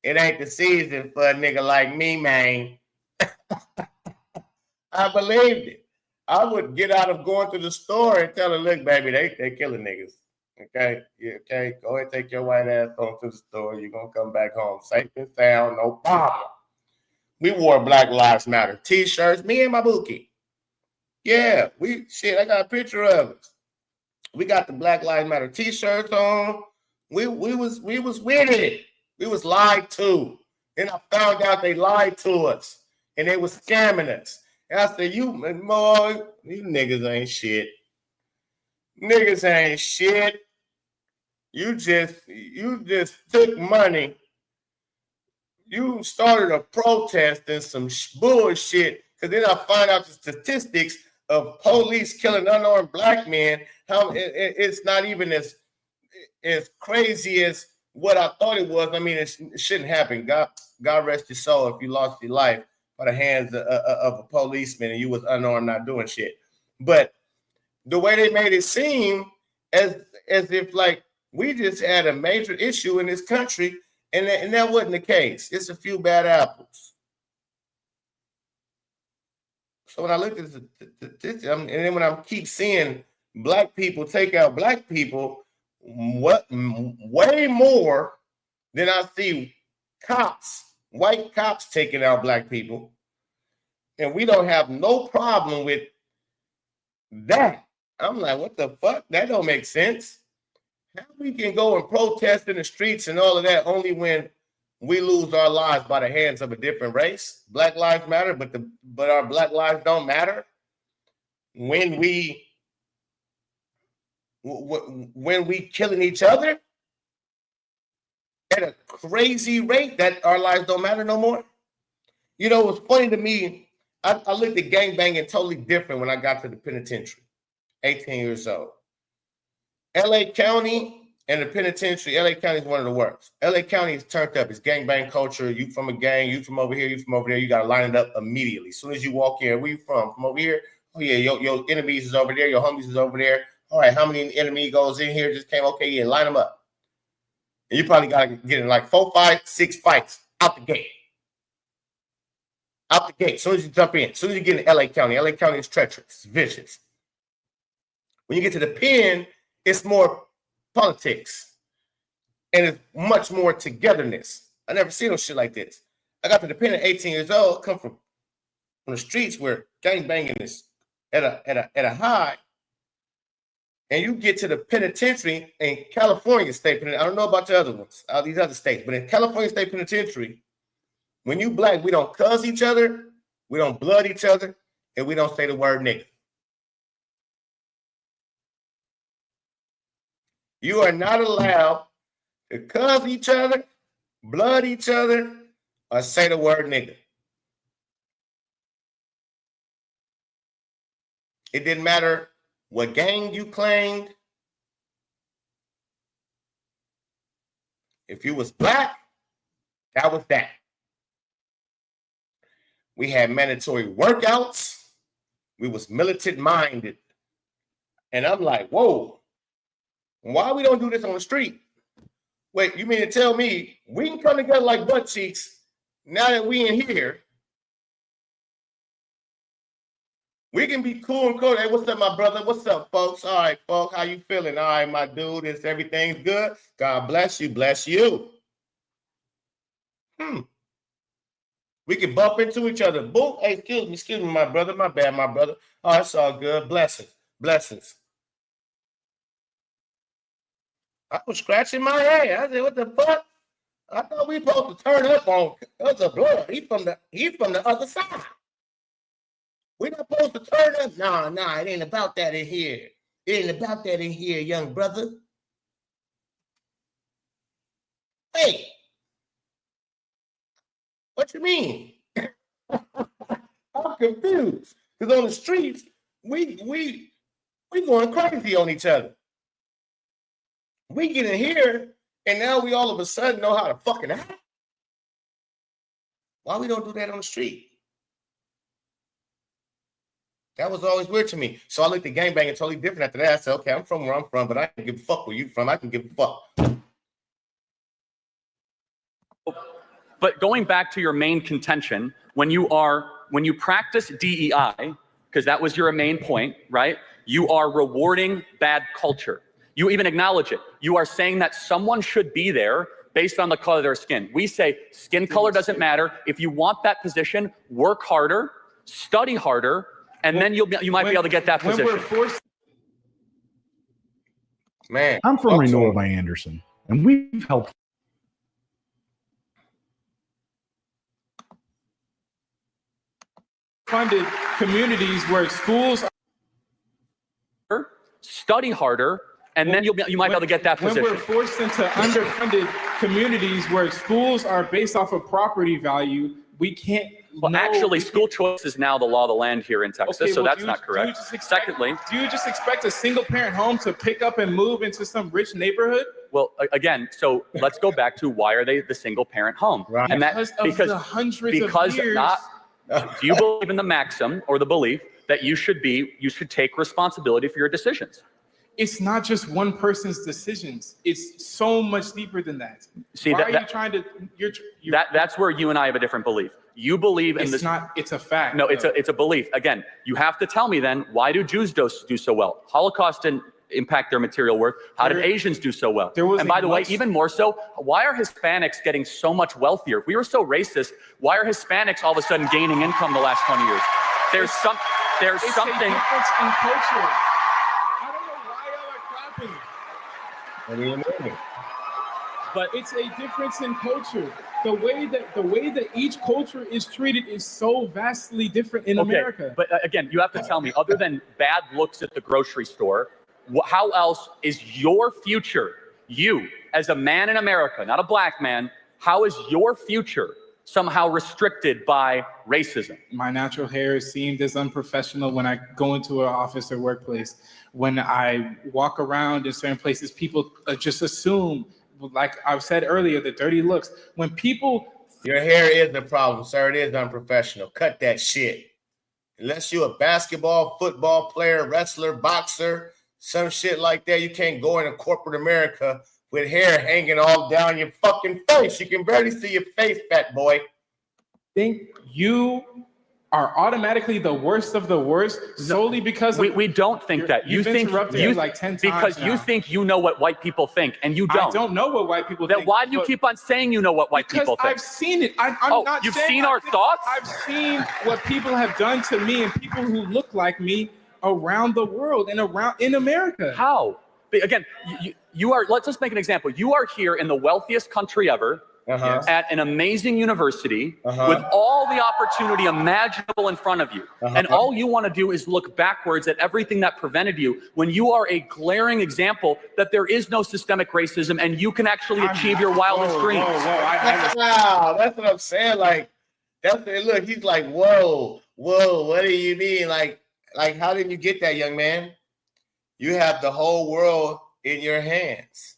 it ain't the season for a nigga like me, man. I believed it. I would get out of going to the store and tell her, look, baby, they killing niggas. Okay? Yeah, okay, go ahead, take your white ass home to the store. You're going to come back home safe and sound, no problem. We wore Black Lives Matter t-shirts, me and my bookie. Yeah, I got a picture of it. We got the Black Lives Matter t-shirts on. We was with it. We was lied to. Then I found out they lied to us and they was scamming us. And I said, you niggas ain't shit. Niggas ain't shit. You just took money. You started a protest and some bullshit. Because then I find out the statistics of police killing unarmed Black men. How it's not even as crazy as what I thought it was. I mean, it shouldn't happen. God rest your soul if you lost your life by the hands of a policeman and you was unarmed, not doing shit. But the way they made it seem as if like we just had a major issue in this country, and that wasn't the case. It's a few bad apples. So when I look at this, and then when I keep seeing Black people take out Black people, way more than I see white cops taking out Black people, and we don't have no problem with that. I'm like, what the fuck? That don't make sense. How we can go and protest in the streets and all of that only when we lose our lives by the hands of a different race? Black lives matter, but our Black lives don't matter when we killing each other at a crazy rate that our lives don't matter no more. You know, it was funny to me. I looked at gangbanging totally different when I got to the penitentiary, 18 years old. LA County and the penitentiary, LA County is one of the worst. LA County is turned up. It's gangbang culture. You from a gang, you from over here, you from over there. You got to line it up immediately. As soon as you walk in, where you from? From over here? Oh, yeah, your enemies is over there. Your homies is over there. All right, how many enemy goes in here? Just came. Okay, yeah, line them up. And you probably got to get in like 4, 5, 6 fights out the gate. Out the gate. As soon as you jump in. As soon as you get in LA County is treacherous. It's vicious. When you get to the pen, it's more politics. And it's much more togetherness. I never seen no shit like this. I got to the pen at 18 years old, come from the streets where gangbanging is at a high. And you get to the penitentiary in California State Penitentiary. I don't know about the other ones, all these other states, but in California State Penitentiary, When you black, we don't cuz each other, we don't blood each other, and we don't say the word nigga. You are not allowed to cuz each other, blood each other, or say the word nigga. It didn't matter what gang you claimed. If you was black, that was that. We had mandatory workouts. We was militant minded. And I'm like, whoa, why we don't do this on the street? Wait, you mean to tell me we can come together like butt cheeks now that we in here? We can be cool and cool. Hey, what's up, my brother? What's up, folks? All right, folks, how you feeling? All right, my dude, is everything's good? God bless you, bless you. We can bump into each other. Boom. Hey, excuse me, my brother. My bad, my brother. Oh, it's all good. Blessings, blessings. I was scratching my head. I said, what the fuck? I thought we supposed to turn up on other blood. He's from the other side. We not supposed to turn up. Nah, it ain't about that in here. It ain't about that in here, young brother. Hey, what you mean? I'm confused. Because on the streets, we going crazy on each other. We get in here, and now we all of a sudden know how to fucking act. Why we don't do that on the street? That was always weird to me. So I looked at gangbanging totally different after that. I said, okay, I'm from where I'm from, but I can give a fuck where you from. I can give a fuck. But going back to your main contention, when you practice DEI, because that was your main point, right? You are rewarding bad culture. You even acknowledge it. You are saying that someone should be there based on the color of their skin. We say skin color doesn't matter. If you want that position, work harder, study harder, and then you might be able to get that position. Man, I'm from Renoir by Anderson, and we've helped funded communities where schools study harder, and then you might be able to get that position. When we're forced into underfunded communities where schools are based off of property value, we can't. Well, actually, school choice is now the law of the land here in Texas, Okay, so well, that's not correct. Secondly, do you just expect a single-parent home to pick up and move into some rich neighborhood? well, again, so let's go back to why are they the single-parent home? Right. And that Because of the hundreds of years. Do you believe in the maxim or the belief that you should take responsibility for your decisions? It's not just one person's decisions. It's so much deeper than that. See, Why are you trying to? That's where you and I have a different belief. You believe in this. It's not. It's a fact. No, it's a belief. Again, you have to tell me then, why do Jews do so well? Holocaust didn't impact their material worth. How did Asians do so well? And by the way, even more so, why are Hispanics getting so much wealthier? If we were so racist, why are Hispanics all of a sudden gaining income the last 20 years? There's something. It's a difference in culture. I don't know why y'all are clapping. What do you mean? But it's a difference in culture. The way that each culture is treated is so vastly different in America. But again, you have to tell me, other than bad looks at the grocery store, how else is your future, you as a man in America, not a black man, how is your future somehow restricted by racism? My natural hair is seen as unprofessional when I go into an office or workplace. When I walk around in certain places, people just assume, like I've said earlier, the dirty looks. When people... Your hair is the problem, sir. It is unprofessional. Cut that shit. Unless you're a basketball, football player, wrestler, boxer, some shit like that, you can't go into corporate America with hair hanging all down your fucking face. You can barely see your face, fat boy. Think you are automatically the worst of the worst solely because we don't think that. You've interrupted me like 10 times because now. You think you know what white people think, and you don't. I don't know what white people then think. Then why do you keep on saying you know what white people think? Because I've seen it. I'm not you've saying seen our thoughts? I've seen what people have done to me and people who look like me around the world and around in America. How? Again, you are, let's just make an example. You are here in the wealthiest country ever, Uh-huh. at an amazing university Uh-huh. with all the opportunity imaginable in front of you. Uh-huh. And all you want to do is look backwards at everything that prevented you when you are a glaring example that there is no systemic racism and you can actually achieve your wildest dreams. Wow, that's what I'm saying. Like, look, he's like, whoa, what do you mean? Like, how did you get that, young man? You have the whole world in your hands.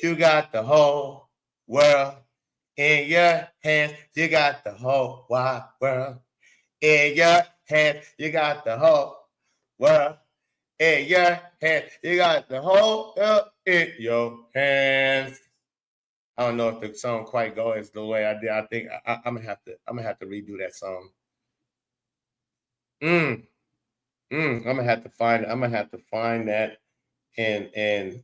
You got the whole world in your hands. You got the whole wide world in your hands. You got the whole world in your hands. You got the whole world in your hands. I don't know if the song quite goes the way I did. I think I'm gonna have to redo that song. I'm gonna have to find that and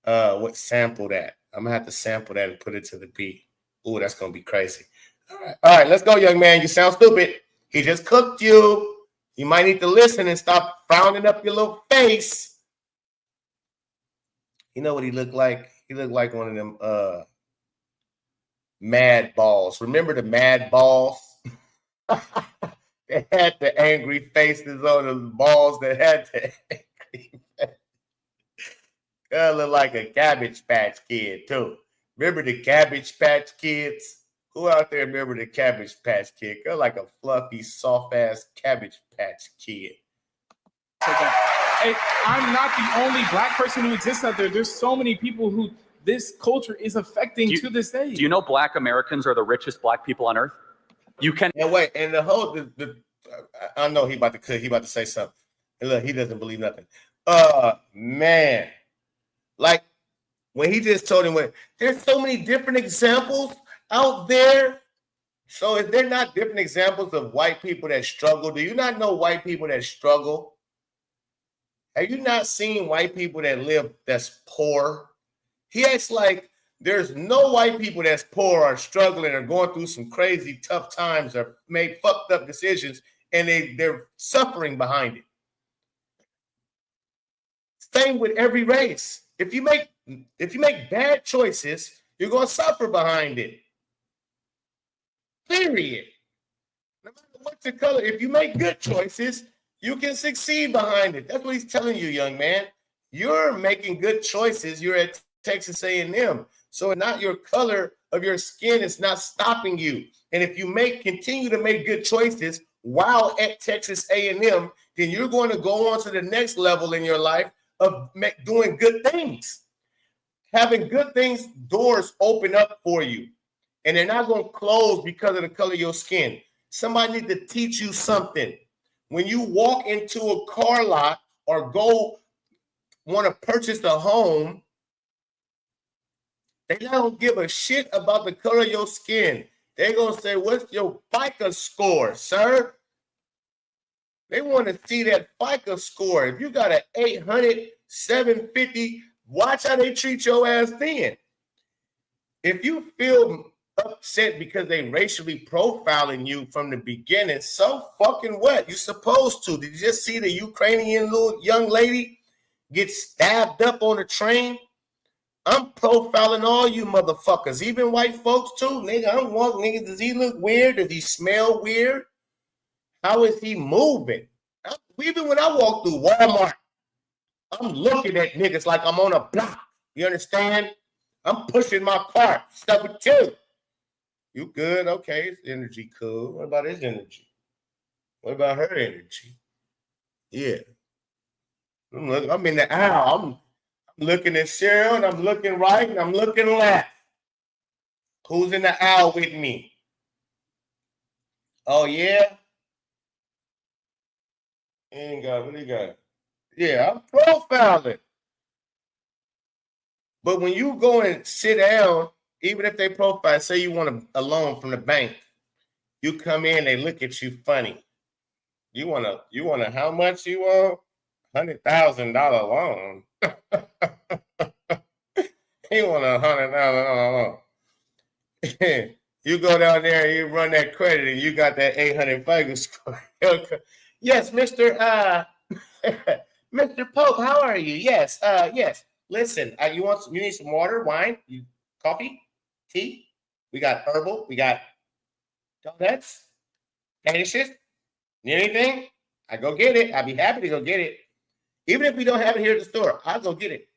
what sample that. I'm gonna have to sample that and put it to the beat. Ooh, that's gonna be crazy. All right, let's go, young man. You sound stupid. He just cooked you. You might need to listen and stop frowning up your little face. You know what he looked like? He looked like one of them mad balls. Remember the mad balls? They had the angry faces on the balls that had the angry faces. Look like a Cabbage Patch Kid, too. Remember the Cabbage Patch Kids? Who out there remember the Cabbage Patch Kid? Girl, like a fluffy, soft-ass Cabbage Patch Kid. Hey, I'm not the only black person who exists out there. There's so many people who this culture is affecting to this day. Do you know black Americans are the richest black people on earth? You can. And wait, and the whole, I know he about to cook. He about to say something. And look, he doesn't believe nothing. Man. Like, when he just told him, there's so many different examples out there. So if they're not different examples of white people that struggle, do you not know white people that struggle? Have you not seen white people that live that's poor? He acts like there's no white people that's poor or struggling or going through some crazy tough times or made fucked up decisions and they're suffering behind it. Same with every race. If you make bad choices, you're going to suffer behind it. Period. No matter what your color, if you make good choices, you can succeed behind it. That's what he's telling you, young man. You're making good choices. You're at Texas A&M. So not your color of your skin is not stopping you. And if you continue to make good choices while at Texas A&M, then you're going to go on to the next level in your life of doing good things. Having good things, doors open up for you. And they're not going to close because of the color of your skin. Somebody needs to teach you something. When you walk into a car lot or go want to purchase a home, they don't give a shit about the color of your skin. They're going to say, what's your FICO score, sir? They want to see that FICO score. If you got an 800, 750, watch how they treat your ass then. If you feel upset because they racially profiling you from the beginning, so fucking what? You're supposed to. Did you just see the Ukrainian little young lady get stabbed up on a train? I'm profiling all you motherfuckers, even white folks too. Nigga, I'm walking. Nigga, does he look weird? Does he smell weird? How is he moving? Even when I walk through Walmart, I'm looking at niggas like I'm on a block. You understand? I'm pushing my cart. Stuff with you. You good? Okay, his energy cool. What about his energy? What about her energy? Yeah. I'm in the aisle. I'm looking at Cheryl, and I'm looking right, and I'm looking left. Who's in the aisle with me? Oh, yeah? Ain't got, what do you got? Yeah, I'm profiling. But when you go and sit down, even if they profile, say you want a loan from the bank, you come in, they look at you funny. You want a how much you want? $100,000 loan. You want a $100,000 loan. You go down there and you run that credit and you got that 800 FICO score. Yes, Mr. Mr. Pope, how are you? Yes, yes. Listen, you need some water, wine, coffee? tea, we got herbal, we got donuts, danishes, anything. I go get it. I'd be happy to go get it. Even if we don't have it here at the store, I'll go get it.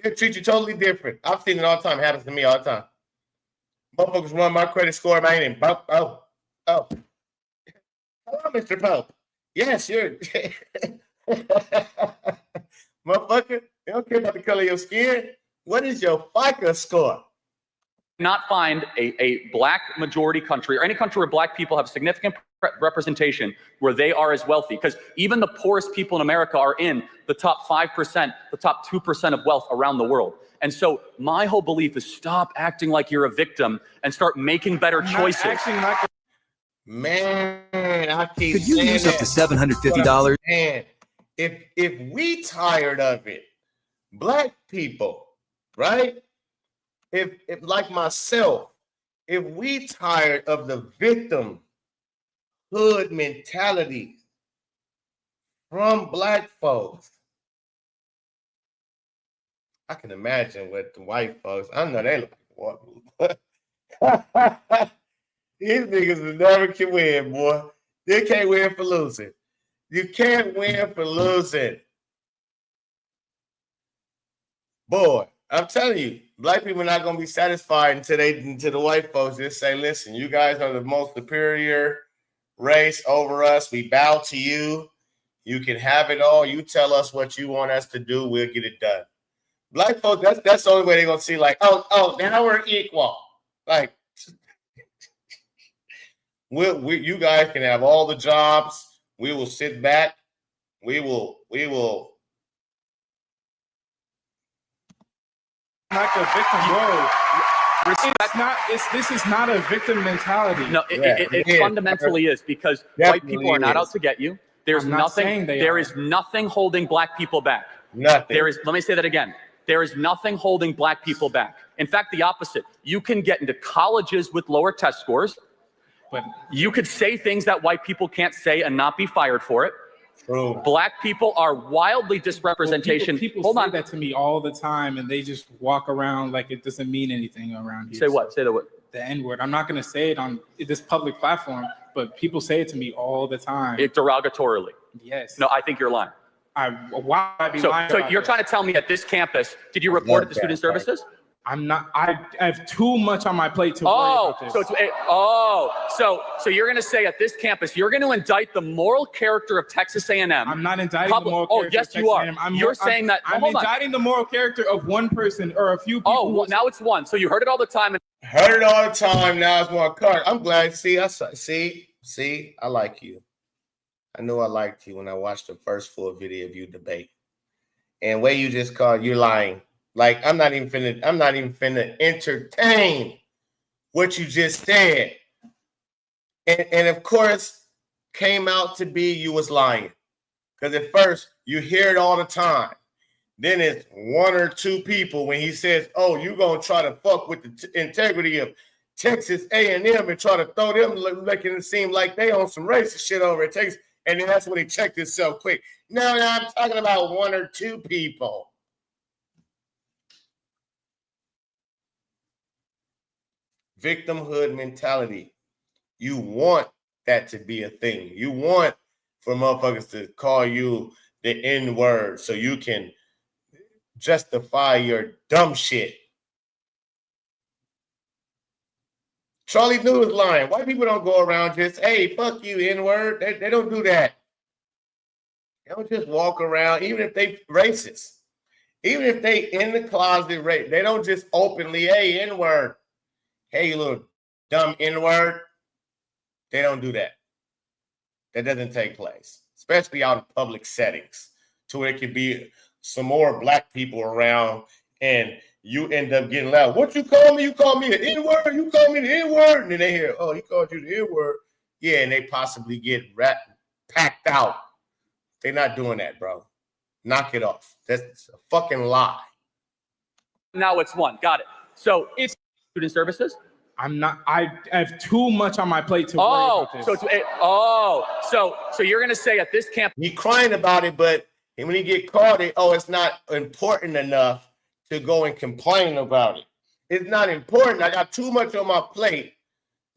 They'll treat you totally different. I've seen it all the time. It happens to me all the time. Motherfuckers run my credit score, man, and bump. Oh. Hello, Mr. Pope. Yes, you're motherfucker. They don't care about the color of your skin. What is your FICO score? Not find a black majority country or any country where black people have significant representation where they are as wealthy, because even the poorest people in America are in the top 5%, the top 2% of wealth around the world. And so my whole belief is stop acting like you're a victim and start making better choices. Man, I keep Could you use up to $750? Man, if we tired of it, black people, right? If like myself, if we tired of the victim hood mentality from black folks, I can imagine what the white folks, I know they like what. These niggas will never can win, boy. They can't win for losing. You can't win for losing. Boy, I'm telling you, black people are not going to be satisfied until the white folks just say, listen, you guys are the most superior race over us. We bow to you. You can have it all. You tell us what you want us to do. We'll get it done. Black folks, that's the only way they're going to see, like, oh, now we're equal. Like, you guys can have all the jobs. We will sit back. We will. Like a victim, bro. This is not a victim mentality. No, it fundamentally is, because white people are not out to get you. There's nothing. There is nothing holding black people back. Nothing. Let me say that again. There is nothing holding black people back. In fact, the opposite. You can get into colleges with lower test scores, but you could say things that white people can't say and not be fired for it. True. Black people are wildly disrepresentation. People Hold say on. that to me all the time, and they just walk around like it doesn't mean anything around here. Say what? Say the what? The N-word. I'm not going to say it on this public platform, but people say it to me all the time. It derogatorily. Yes. No, I think you're lying. Why would I be So lying you're about trying to tell me at this campus, did you report it to student services? I'm not. I have too much on my plate to worry about this. So you're going to say at this campus, you're going to indict the moral character of Texas A&M. I'm not indicting the moral character. Oh, yes, of Texas you are. A&M. You're saying that. I'm indicting the moral character of one person or a few people. Oh, well, now it's one. So you heard it all the time. Heard it all the time. Now it's more Kirk. I'm glad. See, I like you. I knew I liked you when I watched the first full video of you debate. And way you just called, you're lying. Like, I'm not even finna entertain what you just said. And of course, came out to be you was lying. Because at first, you hear it all the time. Then it's one or two people when he says, oh, you're going to try to fuck with the integrity of Texas A&M and try to throw them, making it seem like they on some racist shit over at Texas. And then that's when he checked himself quick. No, I'm talking about one or two people. Victimhood mentality. You want that to be a thing. You want for motherfuckers to call you the N-word so you can justify your dumb shit. Charlie New is lying. White people don't go around just, hey, fuck you, N-word. They don't do that. They don't just walk around, even if they racist. Even if they in the closet race, they don't just openly, hey, N-word. Hey, you little dumb N-word. They don't do that. That doesn't take place, especially out in public settings, to where it could be some more black people around and you end up getting loud. What you call me? You call me an N-word? You call me the N-word? And then they hear, oh, he called you the N-word. Yeah, and they possibly get packed out. They're not doing that, bro. Knock it off. That's a fucking lie. Now it's one. Got it. So it's student services. I'm not. I have too much on my plate to worry about this. So you're gonna say at this camp he crying about it, but when he get caught, it's not important enough to go and complain about it. It's not important. I got too much on my plate.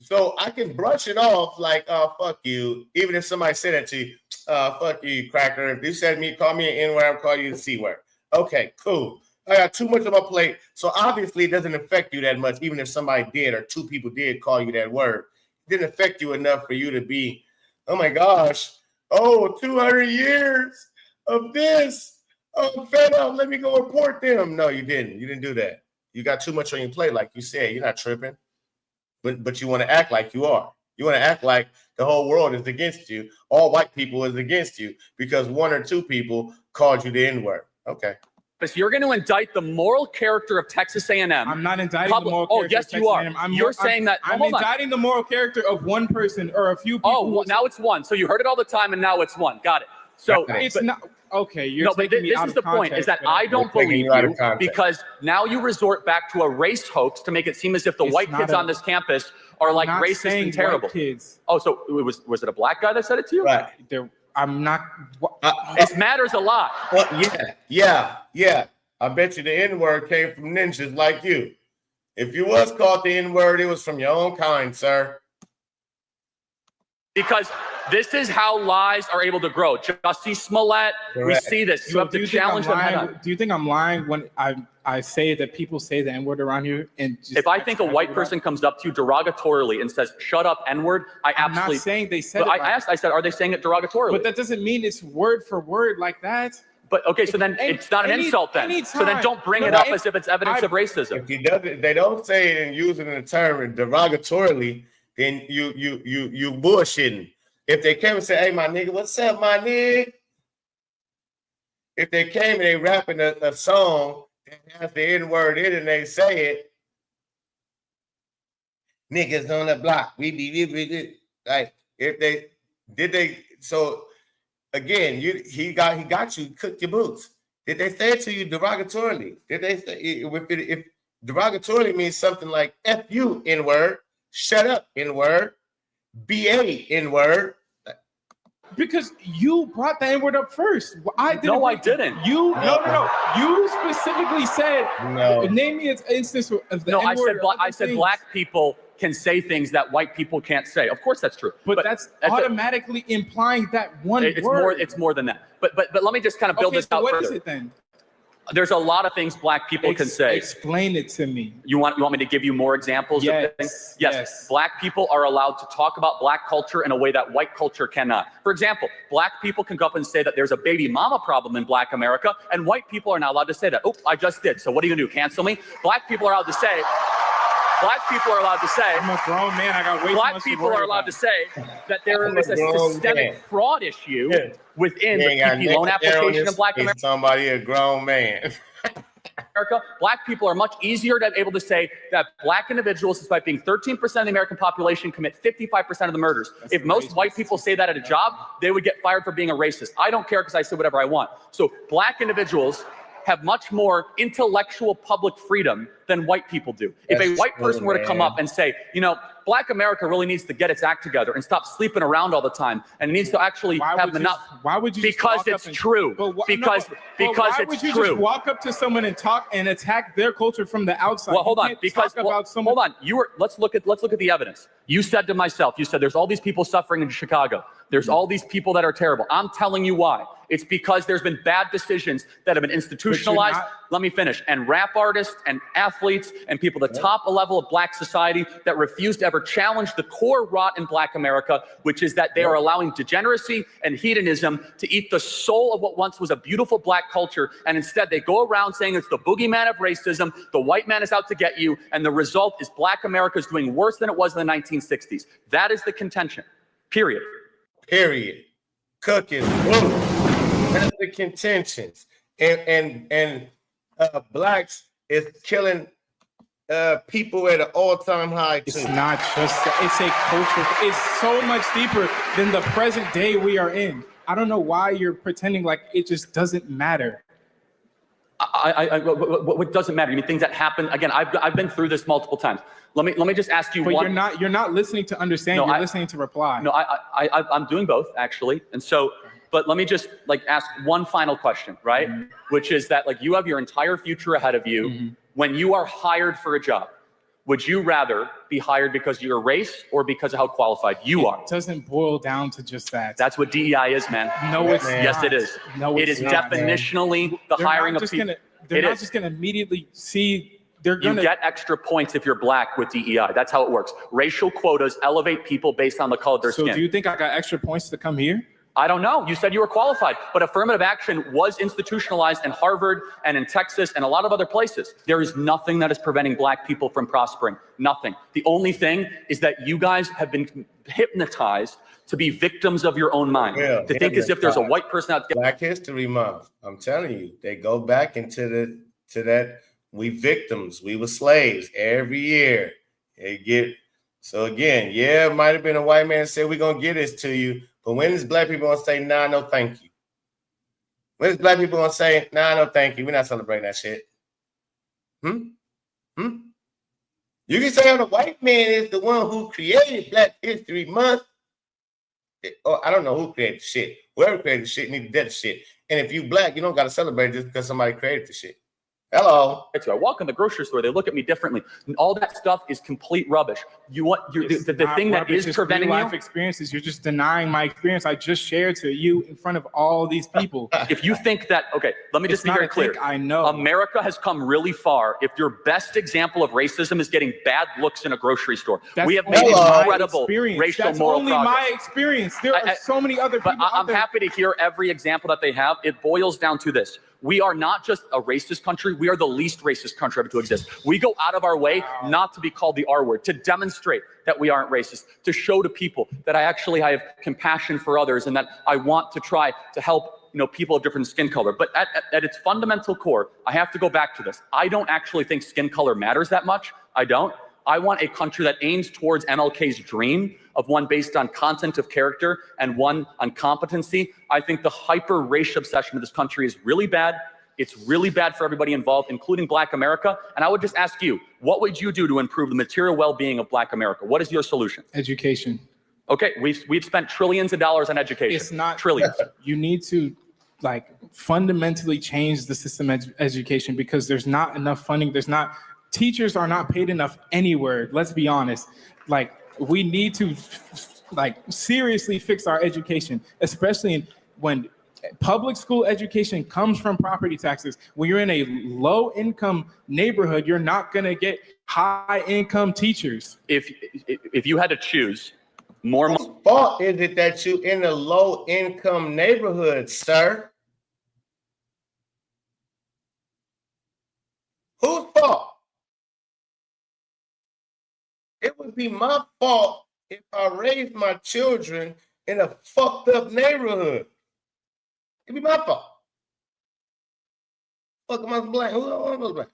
So I can brush it off like, oh, fuck you. Even if somebody said that to you, fuck you, cracker. If you said me, call me an N-word, I'll call you the C-word. Okay, cool. I got too much on my plate. So obviously it doesn't affect you that much, even if somebody did or two people did call you that word. It didn't affect you enough for you to be, oh my gosh, 200 years of this. I'm fed up. Let me go report them. No, you didn't. You didn't do that. You got too much on your plate, like you said. You're not tripping. But you want to act like you are. You want to act like the whole world is against you. All white people is against you because one or two people called you the N-word. Okay. So you're going to indict the moral character of Texas A&M. I'm not indicting the moral character. Oh, yes, of Texas you are. A&M. You're saying that. I'm indicting the moral character of one person or a few people. Oh, well, now it's one. So you heard it all the time, and now it's one. Got it. So it's not. Okay, you're no, but this is the point, is that I don't believe you because now you resort back to a race hoax to make it seem as if the white kids on this campus are like racist and terrible. Kids. Oh, so was it a black guy that said it to you? Right. I'm not. It matters a lot. Well, yeah. I bet you the N-word came from ninjas like you. If you was called the N-word, it was from your own kind, sir. Because this is how lies are able to grow. Jussie Smollett, we see this. You have to challenge them head on. Do you think I'm lying when I say that people say the N-word around here? And if I think a white person comes up to you derogatorily and says, shut up, N-word, I'm absolutely. not saying they said it. I said, are they saying it derogatorily? But that doesn't mean it's word for word like that. But okay, so then it's not an insult then. Anytime. So then don't bring it up as if it's evidence of racism. If they don't say it and use it in a term derogatorily, then you bullshitting. If they came and said, hey, my nigga, what's up, my nigga? If they came and they rapping a song that has the N-word in it and they say it, niggas on the block, we be like, if they did they, so again, he got you, cooked your boots. Did they say it to you derogatorily? Did they say, if derogatorily means something like F you, N-word, shut up, N-word, BA, N-word. Because you brought the N-word up first. I didn't. No, I didn't. No. You specifically said, name me an instance of the N-word. I said black people can say things that white people can't say. Of course, that's true. But that's automatically implying that one word. It's more than that. But let me just kind of build this out further. What is it then? There's a lot of things black people can say. Explain it to me. You want me to give you more examples of things? Yes. Black people are allowed to talk about black culture in a way that white culture cannot. For example, black people can go up and say that there's a baby mama problem in black America, and white people are not allowed to say that. Oh, I just did. So what are you gonna do? Cancel me? Black people are allowed to say. Black people are allowed to say. I'm a grown man. I got way Black people are allowed to say that there is a systemic fraud issue within the PPP loan application in Black America. Somebody a grown man. Black people are much easier to be able to say that black individuals, despite being 13% of the American population, commit 55% of the murders. If most white people say that at a job, they would get fired for being a racist. I don't care because I say whatever I want. So black individuals have much more intellectual public freedom than white people do. If a white person were to come up and say, you know, black America really needs to get its act together and stop sleeping around all the time, and it needs to actually have the why would you? Because it's true. Because why would you just walk up to someone and talk and attack their culture from the outside? Well, hold on. Because hold on. Let's look at the evidence. You said to myself, you said there's all these people suffering in Chicago. There's all these people that are terrible. I'm telling you why. It's because there's been bad decisions that have been institutionalized. Let me finish. And rap artists and athletes and people at the top level of black society that refuse to ever challenge the core rot in black America, which is that they are allowing degeneracy and hedonism to eat the soul of what once was a beautiful black culture. And instead they go around saying it's the boogeyman of racism. The white man is out to get you. And the result is black America is doing worse than it was in the 1960s. That is the contention. Period. Cooking. That's the contentions. And blacks is killing people at an all-time high too. It's not just, it's a culture. It's so much deeper than the present day we are in. I don't know why you're pretending like it just doesn't matter. What doesn't matter? You mean things that happen? Again, I've been through this multiple times. Let me just ask you. But you're not listening to understand. You're listening to reply. No, I'm doing both actually. And so But let me just like ask one final question, right? Which is that like you have your entire future ahead of you. When you are hired for a job, would you rather be hired because of your race or because of how qualified you are? It doesn't boil down to just that. That's what DEI is, man. No, it's Yes, not. it is. No, it it's is not, definitionally the They're hiring not of just people. They're not just gonna immediately see. They're You gonna get extra points if you're black with DEI. That's how it works. Racial quotas elevate people based on the color of their So skin. do you think I got extra points to come here? I don't know. You said you were qualified, but affirmative action was institutionalized in Harvard and in Texas and a lot of other places. There is nothing that is preventing black people from prospering. Nothing. The only thing is that you guys have been hypnotized to be victims of your own mind. Yeah, to think as if there's a white person out there. Black History Month. I'm telling you, they go back into that. We victims. We were slaves every year. They get so again. Yeah, it might have been a white man said we're gonna give this to you. But when is black people gonna say, nah, no, thank you? When is black people gonna say, nah, no, thank you? We're not celebrating that shit. You can say, oh, the white man is the one who created Black History Month. Or I don't know who created the shit. Whoever created the shit needed that shit. And if you black, you don't gotta celebrate just because somebody created the shit. Hello. I walk in the grocery store, they look at me differently. All that stuff is complete rubbish. You want the thing that is preventing life experiences. You're just denying my experience. I just shared to you in front of all these people. If you think that, okay, let me just be very clear. I know America has come really far. If your best example of racism is getting bad looks in a grocery store, we have made incredible racial moral progress. That's only my experience. There are so many other people. But I'm happy to hear every example that they have. It boils down to this. We are not just a racist country. We are the least racist country ever to exist. We go out of our way not to be called the R word, to demonstrate that we aren't racist, to show to people that I have compassion for others and that I want to try to help people of different skin color. But at its fundamental core, I have to go back to this. I don't actually think skin color matters that much. I don't. I want a country that aims towards MLK's dream of one based on content of character and one on competency. I think the hyper race obsession of this country is really bad. It's really bad for everybody involved, including Black America. And I would just ask you, what would you do to improve the material well-being of Black America? What is your solution? Education. Okay, we've spent trillions of dollars on education. It's not trillions. You need to fundamentally change the system of education because there's not enough funding. Teachers are not paid enough anywhere. Let's be honest. We need to seriously fix our education, especially when public school education comes from property taxes. When you're in a low income neighborhood, you're not going to get high income teachers. If you had to choose more Whose fault is it that you in a low income neighborhood, sir? Whose fault? It would be my fault if I raised my children in a fucked up neighborhood. It'd be my fault. Fuck, am I black? Who am I black?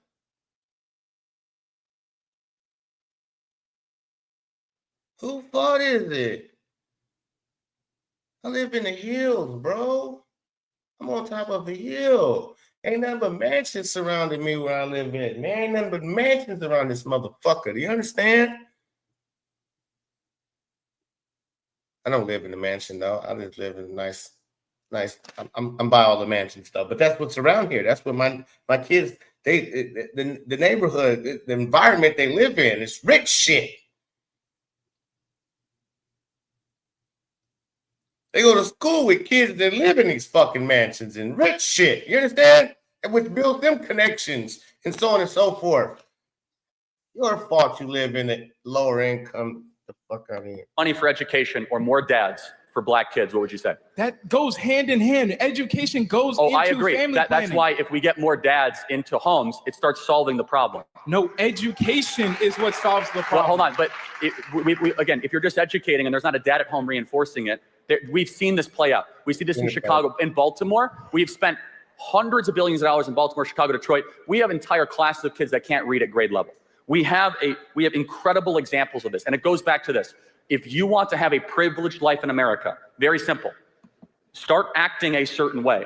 Whose fault is it? I live in the hills, bro. I'm on top of a hill. Ain't nothing but mansions surrounding me where I live at. Man, ain't nothing but mansions around this motherfucker. Do you understand? I don't live in the mansion though. I just live in a nice. I'm by all the mansion stuff, but that's what's around here. That's what my kids. The neighborhood, the environment they live in, it's rich shit. They go to school with kids that live in these fucking mansions and rich shit. You understand? And which builds them connections and so on and so forth. Your fault you live in a lower income. The fuck out of here. Money for education or more dads for black kids, what would you say? That goes hand in hand. Education goes into I agree. Family That's planning. why if we get more dads into homes, it starts solving the problem. No, education is what solves the problem. Well, hold on. But again, if you're just educating and there's not a dad at home reinforcing it, we've seen this play out. We see this in Chicago. In Baltimore, we've spent hundreds of billions of dollars in Baltimore, Chicago, Detroit. We have entire classes of kids that can't read at grade level. We have incredible examples of this. And it goes back to this. If you want to have a privileged life in America, very simple, start acting a certain way.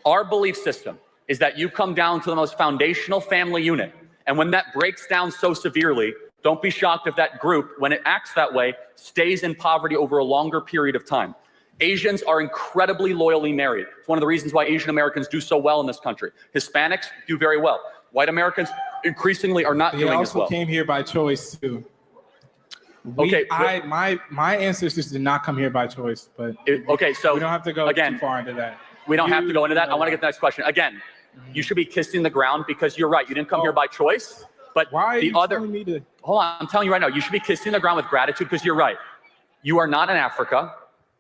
Our belief system is that you come down to the most foundational family unit. And when that breaks down so severely, don't be shocked if that group, when it acts that way, stays in poverty over a longer period of time. Asians are incredibly loyally married. It's one of the reasons why Asian Americans do so well in this country. Hispanics do very well. White Americans increasingly are not They doing as also well. came here by choice too. Okay, My ancestors did not come here by choice, but okay, so we don't have to go too far into that. We don't have to go into that. I want to get the next question. Again, you should be kissing the ground because you're right. You didn't come here by choice. But why are the you other, telling me to? hold on, I'm telling you right now, you should be kissing the ground with gratitude because you're right. You are not in Africa,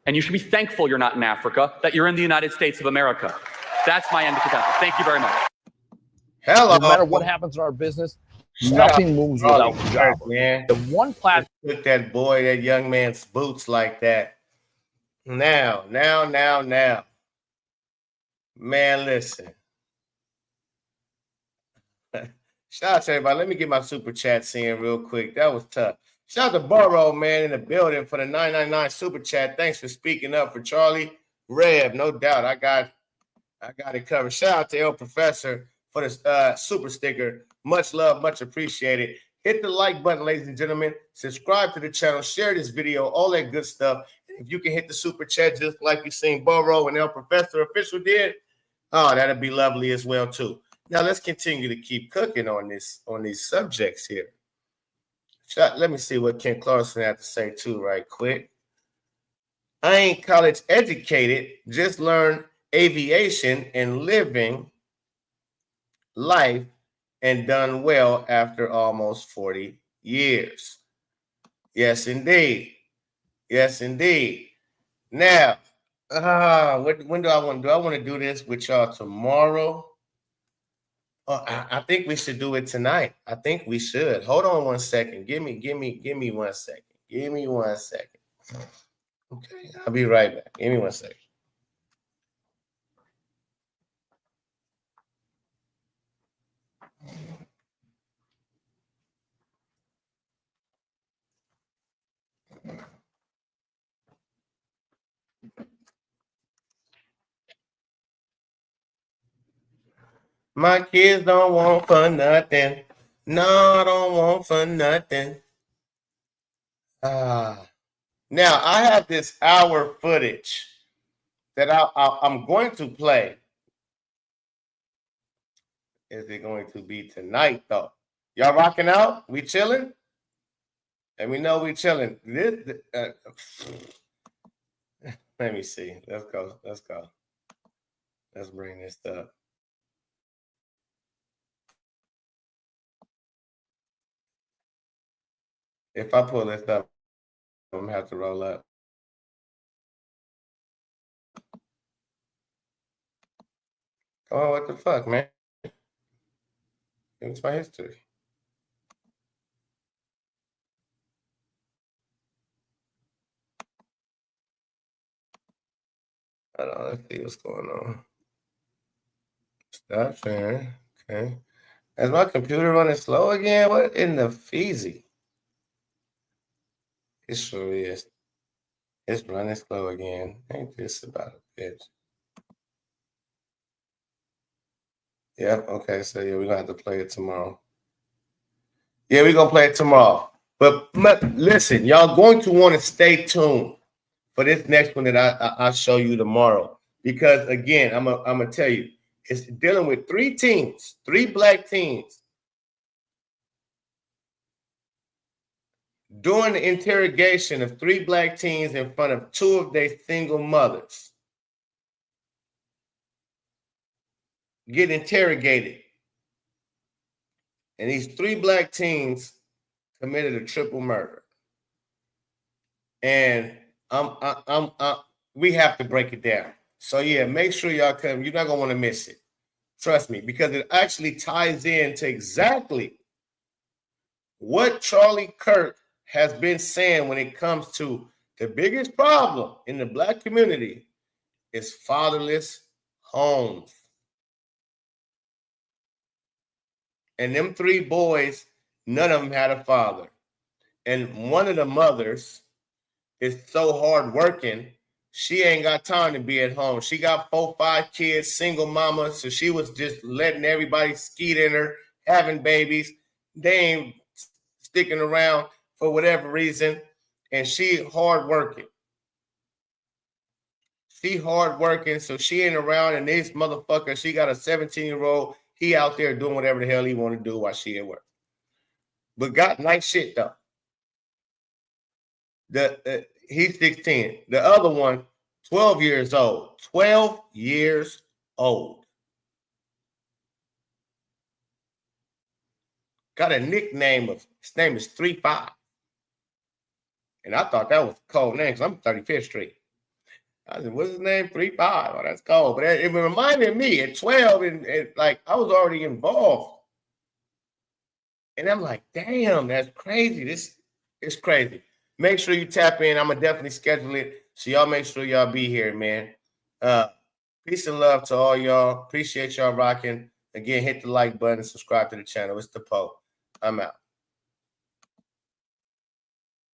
and you should be thankful you're not in Africa, that you're in the United States of America. That's my end of contention. Thank you very much. Hello. No matter what happens in our business, nothing moves without Kirk, Java. man. The one platform. Took that boy, that young man's boots like that. Now. Man, listen. Shout out to everybody. Let me get my super chat in real quick. That was tough. Shout out to Burrow, man, in the building for the 999 super chat. Thanks for speaking up for Charlie Rev. No doubt. I got it covered. Shout out to El Professor for the super sticker. Much love, much appreciated. Hit the like button, ladies and gentlemen. Subscribe to the channel. Share this video. All that good stuff. If you can hit the super chat just like you seen Burrow and El Professor official did, oh, that'd be lovely as well too. Now let's continue to keep cooking on these subjects here. Let me see what Ken Clarkson had to say too, right quick. I ain't college educated, just learned aviation and living life and done well after almost 40 years. Yes, indeed. Yes, indeed. Now, when do I want to do? I want to do this with y'all tomorrow. I think we should do it tonight. I think we should. Hold on 1 second. Give me 1 second. Give me 1 second. Okay, I'll be right back. Give me 1 second. My kids don't want for nothing. No, I don't want for nothing. Now, I have this hour footage that I'm going to play. Is it going to be tonight, though? Y'all rocking out? We chilling? And we know we chilling. Let me see. Let's go. Let's bring this up. If I pull this up, I'm going to have to roll up. Oh, what the fuck, man? It's my history. Hold on, let's see what's going on. Stop sharing. Okay. Is my computer running slow again? What in the feezy? It sure is. It's running slow again. Ain't this about a bitch? Yeah, okay. So yeah, we're gonna have to play it tomorrow. Yeah, we're gonna play it tomorrow. But listen, y'all going to want to stay tuned for this next one that I'll show you tomorrow. Because again, I'm gonna tell you, it's dealing with 3 teens, 3 black teens. During the interrogation of 3 black teens in front of 2 of their single mothers, get interrogated. And these 3 black teens committed a triple murder. And we have to break it down. So yeah, make sure y'all come. You're not gonna want to miss it. Trust me, because it actually ties into exactly what Charlie Kirk has been saying when it comes to the biggest problem in the black community is fatherless homes. And them 3 boys, none of them had a father. And one of the mothers is so hardworking, she ain't got time to be at home. She got 4, 5 kids, single mama, so she was just letting everybody skeet in her, having babies. They ain't sticking around for whatever reason, and she hardworking. She hard working, so she ain't around. And this motherfucker, she got a 17-year-old. He out there doing whatever the hell he want to do while she at work. But got nice shit though. He's 16. The other one, 12 years old. 12 years old. Got a nickname of, his name is 3-5. And I thought that was a cold name because I'm 35th Street. I said, what's his name? 3-5. Oh, that's cold. But it reminded me at 12, and like I was already involved. And I'm like, damn, that's crazy. This is crazy. Make sure you tap in. I'm going to definitely schedule it. So y'all make sure y'all be here, man. Peace and love to all y'all. Appreciate y'all rocking. Again, hit the like button and subscribe to the channel. It's the Poe. I'm out.